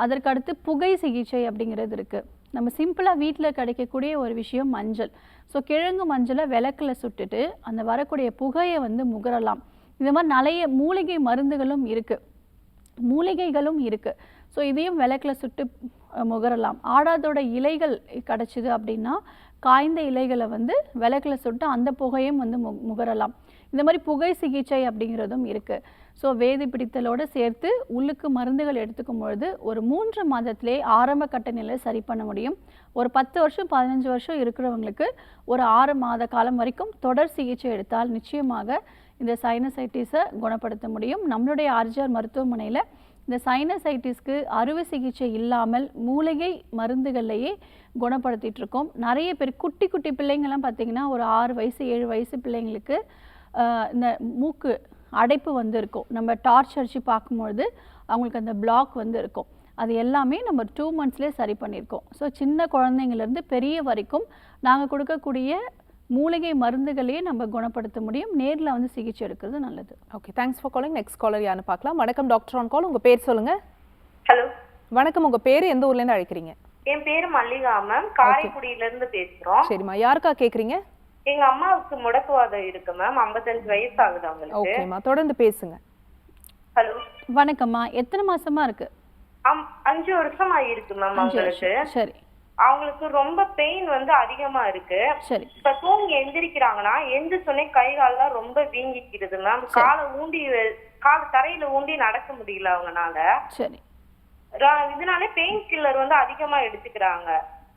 அதற்கடுத்து புகை சிகிச்சை அப்படிங்கிறது இருக்குது. நம்ம சிம்பிளாக வீட்டில் கிடைக்கக்கூடிய ஒரு விஷயம் மஞ்சள். ஸோ கிழங்கு மஞ்சளை விளக்கில் சுட்டுட்டு அந்த வரக்கூடிய புகையை வந்து முகரலாம். இந்த மாதிரி நிறைய மூலிகை மருந்துகளும் இருக்குது, மூலிகைகளும் இருக்குது. ஸோ இதையும் விளக்கில் சுட்டு முகரலாம். ஆடாதோட இலைகள் கிடச்சிது அப்படின்னா காய்ந்த இலைகளை வந்து விளக்கில் சுட்டு அந்த புகையும் வந்து முகரலாம். இந்த மாதிரி புகை சிகிச்சை அப்படிங்கிறதும் இருக்குது. ஸோ வேதி பிடித்தலோடு சேர்த்து உள்ளுக்கு மருந்துகள் எடுத்துக்கும் பொழுது ஒரு 3 மாதத்திலே ஆரம்ப கட்ட நிலையை சரி பண்ண முடியும். ஒரு 10 வருஷம் 15 வருஷம் இருக்கிறவங்களுக்கு ஒரு 6 மாத காலம் வரைக்கும் தொடர் சிகிச்சை எடுத்தால் நிச்சயமாக இந்த சைனசைட்டிஸை குணப்படுத்த முடியும். நம்மளுடைய ஆர்ஜிஆர் மருத்துவமனையில் இந்த சைனசைட்டிஸ்க்கு அறுவை சிகிச்சை இல்லாமல் மூலிகை மருந்துகள்லையே குணப்படுத்திட்டு இருக்கோம். நிறைய பேர் குட்டி குட்டி பிள்ளைங்கள்லாம் பார்த்திங்கன்னா ஒரு 6 வயசு 7 வயசு பிள்ளைங்களுக்கு இந்த மூக்கு அடைப்பு வந்து இருக்கும். நம்ம டார்ச் அடித்து பார்க்கும்பொழுது அவங்களுக்கு அந்த பிளாக் வந்து இருக்கும். அது எல்லாமே நம்ம 2 மந்த்ஸ்லேயே சரி பண்ணியிருக்கோம். ஸோ சின்ன குழந்தைங்கள்லேருந்து பெரிய வரைக்கும் நாங்கள் கொடுக்கக்கூடிய மூலிகை மருந்துகளையே நம்ம குணப்படுத்த முடியும். நேரில் வந்து சிகிச்சை எடுக்கிறது நல்லது. Okay, thanks for calling. Next caller யாருன்னு பார்க்கலாம். வணக்கம் டாக்டர் ஆன் கால். உங்கள் பேர் சொல்லுங்கள். ஹலோ வணக்கம், உங்கள் பேர் எந்த ஊர்லேருந்து அழைக்கிறீங்க? என் பேரு மல்லிகா மேம், காரைக்குடியிலேருந்து பேசுகிறோம். சரிம்மா, யாருக்கா கேட்குறீங்க? எங்க அம்மாவுக்கு முடக்குவாதம் இருக்கு மேம், 55 வயசு ஆகுது அவங்களுக்கு. ஓகேம்மா, தொடர்ந்து பேசுங்க. ஹலோ வணக்கம்மா, எத்தனை மாசமா இருக்கு? 5 வருஷமா இருக்கு மேம் அவங்களுக்கு. சரி. அவங்களுக்கு ரொம்ப பெயின் வந்து அதிகமா இருக்கு. சரி. இப்ப தூங்கி எந்திரிக்கிறாங்கன்னா எந்திரிச்சோடனே கை கால்லாம் ரொம்ப வீங்கிக்கிறது மேம். காலை தரையில ஊண்டி நடக்க முடியல அவங்கனால. சரி. இதனால பெயின் கில்லர் வந்து அதிகமா எடுத்துக்கிறாங்க.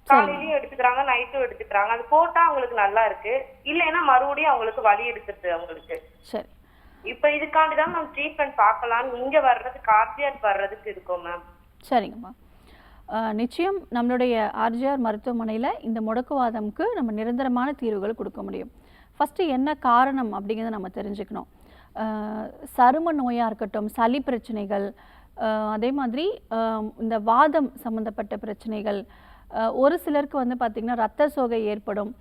காலையிலயும் எடுத்துக்கிறாங்க, நைட்டும் எடுத்துக்கிறாங்க. அது போட்டா அவங்களுக்கு நல்லா இருக்கு, இல்லைன்னா மறுபடியும் அவங்களுக்கு வலி எடுத்துருது அவங்களுக்கு. சரி. இப்ப இதுக்காண்டிதான் மேம் ட்ரீட்மெண்ட் பார்க்கலாம். இங்க வர்றதுக்கு ஆர்ஜிஆர் வர்றதுக்கு இருக்கோம் மேம். சரிங்கம்மா, நிச்சயம் நம்மளுடைய ஆர்ஜிஆர் மருத்துவமனையில் இந்த முடக்குவாதம்க்கு நம்ம நிரந்தரமான தீர்வுகள் கொடுக்க முடியும். ஃபஸ்ட்டு என்ன காரணம் அப்படிங்கிறத நம்ம தெரிஞ்சுக்கணும். சரும நோயாக இருக்கட்டும், சளி பிரச்சனைகள், அதே மாதிரி இந்த வாதம் சம்மந்தப்பட்ட பிரச்சனைகள், ஒரு சிலருக்கு வந்து பார்த்திங்கன்னா இரத்த சோகை ஏற்படும்,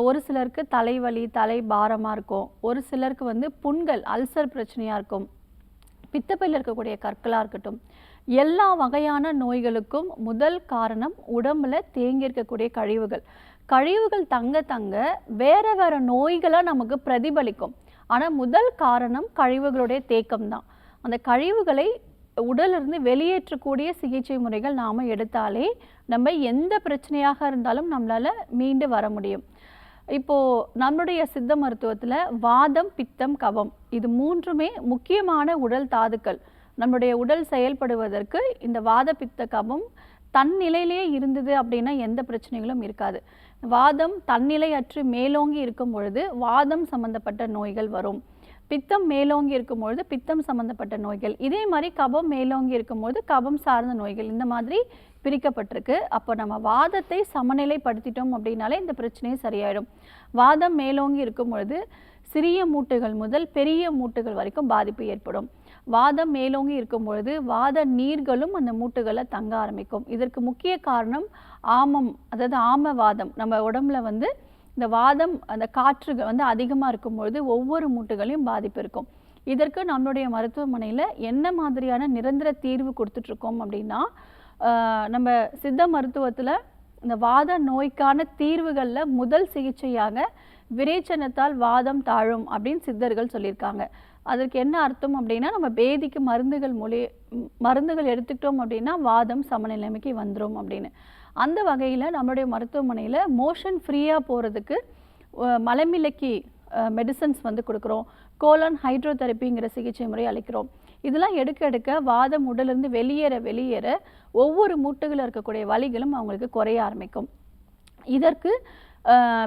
ஒரு சிலருக்கு தலைவலி தலை பாரமாக இருக்கும், ஒரு சிலருக்கு வந்து புண்கள் அல்சர் பிரச்சனையாக இருக்கும், பித்தப்பையில் இருக்கக்கூடிய கற்களாக இருக்கட்டும், எல்லா வகையான நோய்களுக்கும் முதல் காரணம் உடம்புல தேங்கி இருக்கக்கூடிய கழிவுகள் தங்க தங்க வேற வேற நோய்களாக நமக்கு பிரதிபலிக்கும். ஆனால் முதல் காரணம் கழிவுகளுடைய தேக்கம் தான். அந்த கழிவுகளை உடலிருந்து வெளியேற்றக்கூடிய சிகிச்சை முறைகள் நாம் எடுத்தாலே நம்ம எந்த பிரச்சனையாக இருந்தாலும் நம்மளால் மீண்டு வர முடியும். இப்போது நம்மளுடைய சித்த மருத்துவத்தில் வாதம், பித்தம், கபம் இது 3மே முக்கியமான உடல் தாதுக்கள். நம்மளுடைய உடல் செயல்படுவதற்கு இந்த வாத பித்த கபம் தன்னிலையிலேயே இருந்தது அப்படின்னா எந்த பிரச்சனைகளும் இருக்காது. வாதம் தன்னிலை அற்று மேலோங்கி இருக்கும் பொழுது வாதம் சம்பந்தப்பட்ட நோய்கள் வரும். பித்தம் மேலோங்கி இருக்கும்பொழுது பித்தம் சம்மந்தப்பட்ட நோய்கள், இதே மாதிரி கபம் மேலோங்கி இருக்கும்போது கபம் சார்ந்த நோய்கள், இந்த மாதிரி பிரிக்கப்பட்டிருக்கு. அப்போ நம்ம வாதத்தை சமநிலைப்படுத்திட்டோம் அப்படின்னாலே இந்த பிரச்சனையே சரியாயிடும். வாதம் மேலோங்கி இருக்கும் பொழுது சிறிய மூட்டுகள் முதல் பெரிய மூட்டுகள் வரைக்கும் பாதிப்பு ஏற்படும். வாதம் மேலோங்கி இருக்கும் பொழுது வாத நீர்களும் அந்த மூட்டுகளை தங்க ஆரம்பிக்கும். இதற்கு முக்கிய காரணம் ஆமம், அதாவது ஆமவாதம். நம்ம உடம்புல வந்து இந்த வாதம், அந்த காற்றுகள் வந்து அதிகமாக இருக்கும் பொழுது ஒவ்வொரு மூட்டுகளையும் பாதிப்பு இருக்கும். இதற்கு நம்மளுடைய மருத்துவமனையில் என்ன மாதிரியான நிரந்தர தீர்வு கொடுத்துட்ருக்கோம் அப்படின்னா, நம்ம சித்த மருத்துவத்தில் இந்த வாத நோய்க்கான தீர்வுகளில் முதல் சிகிச்சையாக விரேச்சனத்தால் வாதம் தாழும் அப்படின்னு சித்தர்கள் சொல்லியிருக்காங்க. அதற்கு என்ன அர்த்தம் அப்படின்னா, நம்ம பேதிக்கு மருந்துகள் எடுத்துக்கிட்டோம் அப்படின்னா வாதம் சமநிலைமைக்கு வந்துடும் அப்படின்னு. அந்த வகையில் நம்மளுடைய மருத்துவமனையில் மோஷன் ஃப்ரீயாக போகிறதுக்கு மலமிளக்கி மெடிசன்ஸ் வந்து கொடுக்குறோம். கோலன் ஹைட்ரோதெரப்பிங்கிற சிகிச்சை முறை அளிக்கிறோம். இதெல்லாம் எடுக்க வாதம் உடலிருந்து வெளியேற ஒவ்வொரு மூட்டுகளில் இருக்கக்கூடிய வலிகளும் அவங்களுக்கு குறைய ஆரம்பிக்கும். இதற்கு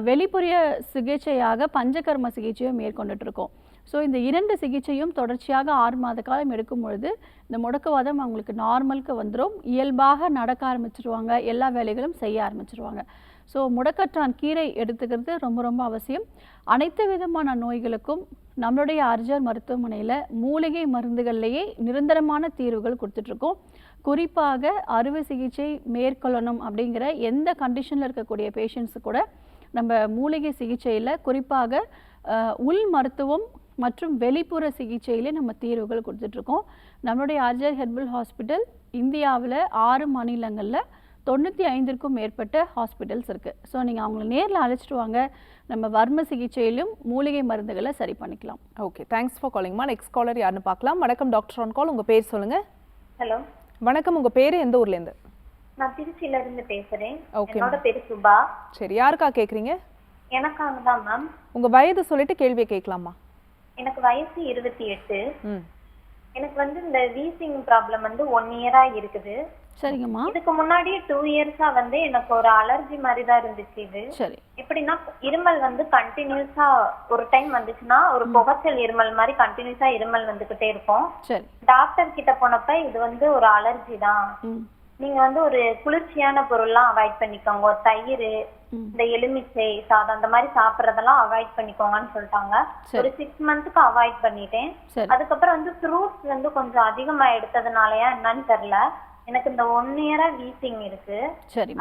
வெளிப்புற சிகிச்சையாக பஞ்சகர்ம சிகிச்சையை மேற்கொண்டுட்டு இருக்கோம். ஸோ இந்த 2 சிகிச்சையும் தொடர்ச்சியாக 6 மாத காலம் எடுக்கும் பொழுது இந்த முடக்குவாதம் அவங்களுக்கு நார்மலுக்கு வந்துடும். இயல்பாக நடக்க ஆரம்பிச்சிருவாங்க, எல்லா வேலைகளும் செய்ய ஆரம்பிச்சிருவாங்க. ஸோ முடக்கற்றான் கீரை எடுத்துக்கிறது ரொம்ப ரொம்ப அவசியம். அனைத்து விதமான நோய்களுக்கும் நம்மளுடைய ஆர்ஜிஆர் மருத்துவமனையில் மூலிகை மருந்துகள்லேயே நிரந்தரமான தீர்வுகள் கொடுத்துட்ருக்கோம். குறிப்பாக அறுவை சிகிச்சை மேற்கொள்ளணும் அப்படிங்கிற எந்த கண்டிஷனில் இருக்கக்கூடிய பேஷண்ட்ஸு கூட நம்ம மூலிகை சிகிச்சையில் குறிப்பாக உள் மருத்துவம் மற்றும் வெளிப்புற சிகிச்சையிலே நம்ம தீர்வுகள் கொடுத்துட்ருக்கோம். நம்மளுடைய ஆர்ஜிஆர் ஹெர்பல் ஹாஸ்பிட்டல் இந்தியாவில் 6 மாநிலங்களில் 95க்கும் மேற்பட்ட ஹாஸ்பிட்டல்ஸ் இருக்குது. ஸோ நீங்கள் அவங்கள நேரில் அழைச்சிட்டு வாங்க, நம்ம வர்ம சிகிச்சையிலும் மூலிகை மருந்துகளை சரி பண்ணிக்கலாம். ஓகே, தேங்க்ஸ் ஃபார் காலிங்மா. நெக்ஸ்ட் காலர் யாருன்னு பார்க்கலாம். வணக்கம் டாக்டர் ஆன் கால், உங்கள் பேர் சொல்லுங்கள். ஹலோ வணக்கம், உங்கள் பேர் எந்த ஊர்லேருந்து? நான் திருச்சியில இருந்து பேசுறேன். என்னோட பேரு சுபா. சரி, யாருக்கா கேட்குறீங்க? எனக்காக தான் மேம். உங்கள் வயது சொல்லிட்டு கேள்வியை கேட்கலாமா? எனக்கு வயசு 28. எனக்கு வந்து இந்த வீசிங் ப்ராப்ளம் வந்து 1 இயரா இருக்குது. சரிங்கம்மா. இதுக்கு முன்னாடி 2 இயர்ஸா வந்து எனக்கு ஒரு அலர்ஜி மாதிரி தான் இருந்துச்சு. இது சரி. எப்படின்னா இருமல் வந்து கண்டினியூஸா ஒரு டைம் வந்துச்சுன்னா ஒரு புகைச்சல் இருமல் மாதிரி கண்டினியூஸா இருமல் வந்துகிட்டே இருக்கும். சரி. டாக்டர் கிட்ட போனப்ப இது வந்து ஒரு அலர்ஜி தான், நீங்க வந்து ஒரு குளிர்ச்சியான பொருள்லாம் அவாய்ட் பண்ணிக்கோங்க, தயிர், இந்த எலுமிச்சை சாதம் அந்த மாதிரி சாப்பிட்றதெல்லாம் அவாய்ட் பண்ணிக்கோங்கன்னு சொல்லிட்டாங்க. ஒரு 6 மந்த்க்கு அவாய்ட் பண்ணிட்டேன். அதுக்கப்புறம் வந்து ஃப்ரூட்ஸ் வந்து கொஞ்சம் அதிகமா எடுத்ததுனாலயா என்னன்னு தெரியல, எனக்கு இந்த 1 இயரா வீசிங் இருக்கு.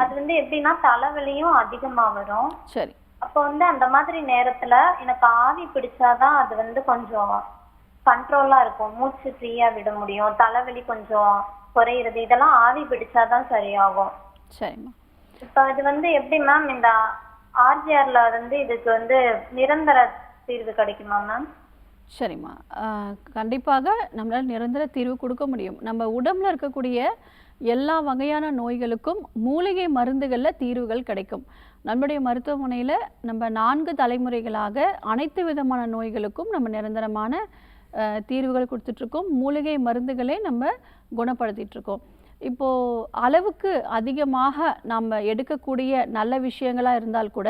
அது வந்து எப்படின்னா தலைவலியும் அதிகமா வரும். சரி. அப்போ வந்து அந்த மாதிரி நேரத்துல எனக்கு ஆவி பிடிச்சாதான் அது வந்து கொஞ்சம் கண்ட்ரோலா இருக்கும், மூச்சு ஃப்ரீயா விட முடியும், தலைவலி கொஞ்சம் குறையிறது, இதெல்லாம் ஆவி பிடிச்சாதான் சரியாகும். சரிம்மா. இப்ப இது வந்து எப்படி மேம் இந்த ஆர்ஜிஆர்ல வந்து இதுக்கு வந்து நிரந்தர தீர்வு கிடைக்குமா மேம்? சரிம்மா, கண்டிப்பாக நம்மளால் நிரந்தர தீர்வு கொடுக்க முடியும். நம்ம உடம்புல இருக்கக்கூடிய எல்லா வகையான நோய்களுக்கும் மூலிகை மருந்துகளில் தீர்வுகள் கிடைக்கும். நம்முடைய மருத்துவமனையில் நம்ம 4 தலைமுறைகளாக அனைத்து விதமான நோய்களுக்கும் நம்ம நிரந்தரமான தீர்வுகள் கொடுத்துட்ருக்கோம். மூலிகை மருந்துகளே நம்ம குணப்படுத்திகிட்ருக்கோம். இப்போது அளவுக்கு அதிகமாக நம்ம எடுக்கக்கூடிய நல்ல விஷயங்களாக இருந்தால் கூட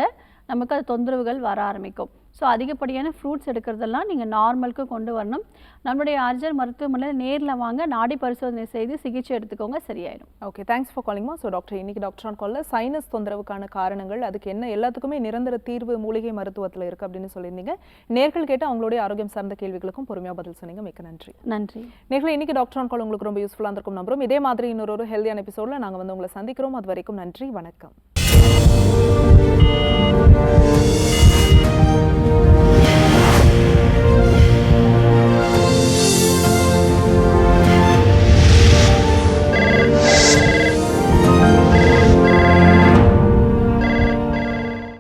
நமக்கு அது தொந்தரவுகள் வர ஆரம்பிக்கும். ஸோ அதிகப்படியான ஃப்ரூட்ஸ் எடுக்கிறதெல்லாம் நீங்கள் நார்மலுக்கு கொண்டு வரணும். நம்மளுடைய ஆர்ஜிஆர் மருத்துவமனையில் நேரில் வாங்க, நாடி பரிசோதனை செய்து சிகிச்சை எடுத்துக்கோங்க, சரியாயிடும். ஓகே, தேங்க்ஸ் ஃபார் காலிங்மா. ஸோ டாக்டர், இன்னைக்கு டாக்டர் ஆன் காலில் சைனஸ் தொந்தரவுக்கான காரணங்கள், அதுக்கு என்ன எல்லாத்துக்குமே நிரந்தர தீர்வு மூலிகை மருத்துவத்தில் இருக்குது அப்படின்னு சொல்லியிருந்தீங்க. நேர்கள் கேட்டு அவங்களுடைய ஆரோக்கியம் சார்ந்த கேள்விகளுக்கும் பொறுமையாக பதில் சொன்னீங்க. மிக்க நன்றி. நன்றி. நேர்களை இன்னைக்கு டாக்டர் ஆன் கால் உங்களுக்கு ரொம்ப யூஸ்ஃபுல்லாக இருக்கும் நம்புறோம். இதே மாதிரி இன்னொரு ஹெல்தியான எபிசோடில் நாங்கள் வந்து உங்களை சந்திக்கிறோம். அது வரைக்கும் நன்றி, வணக்கம்.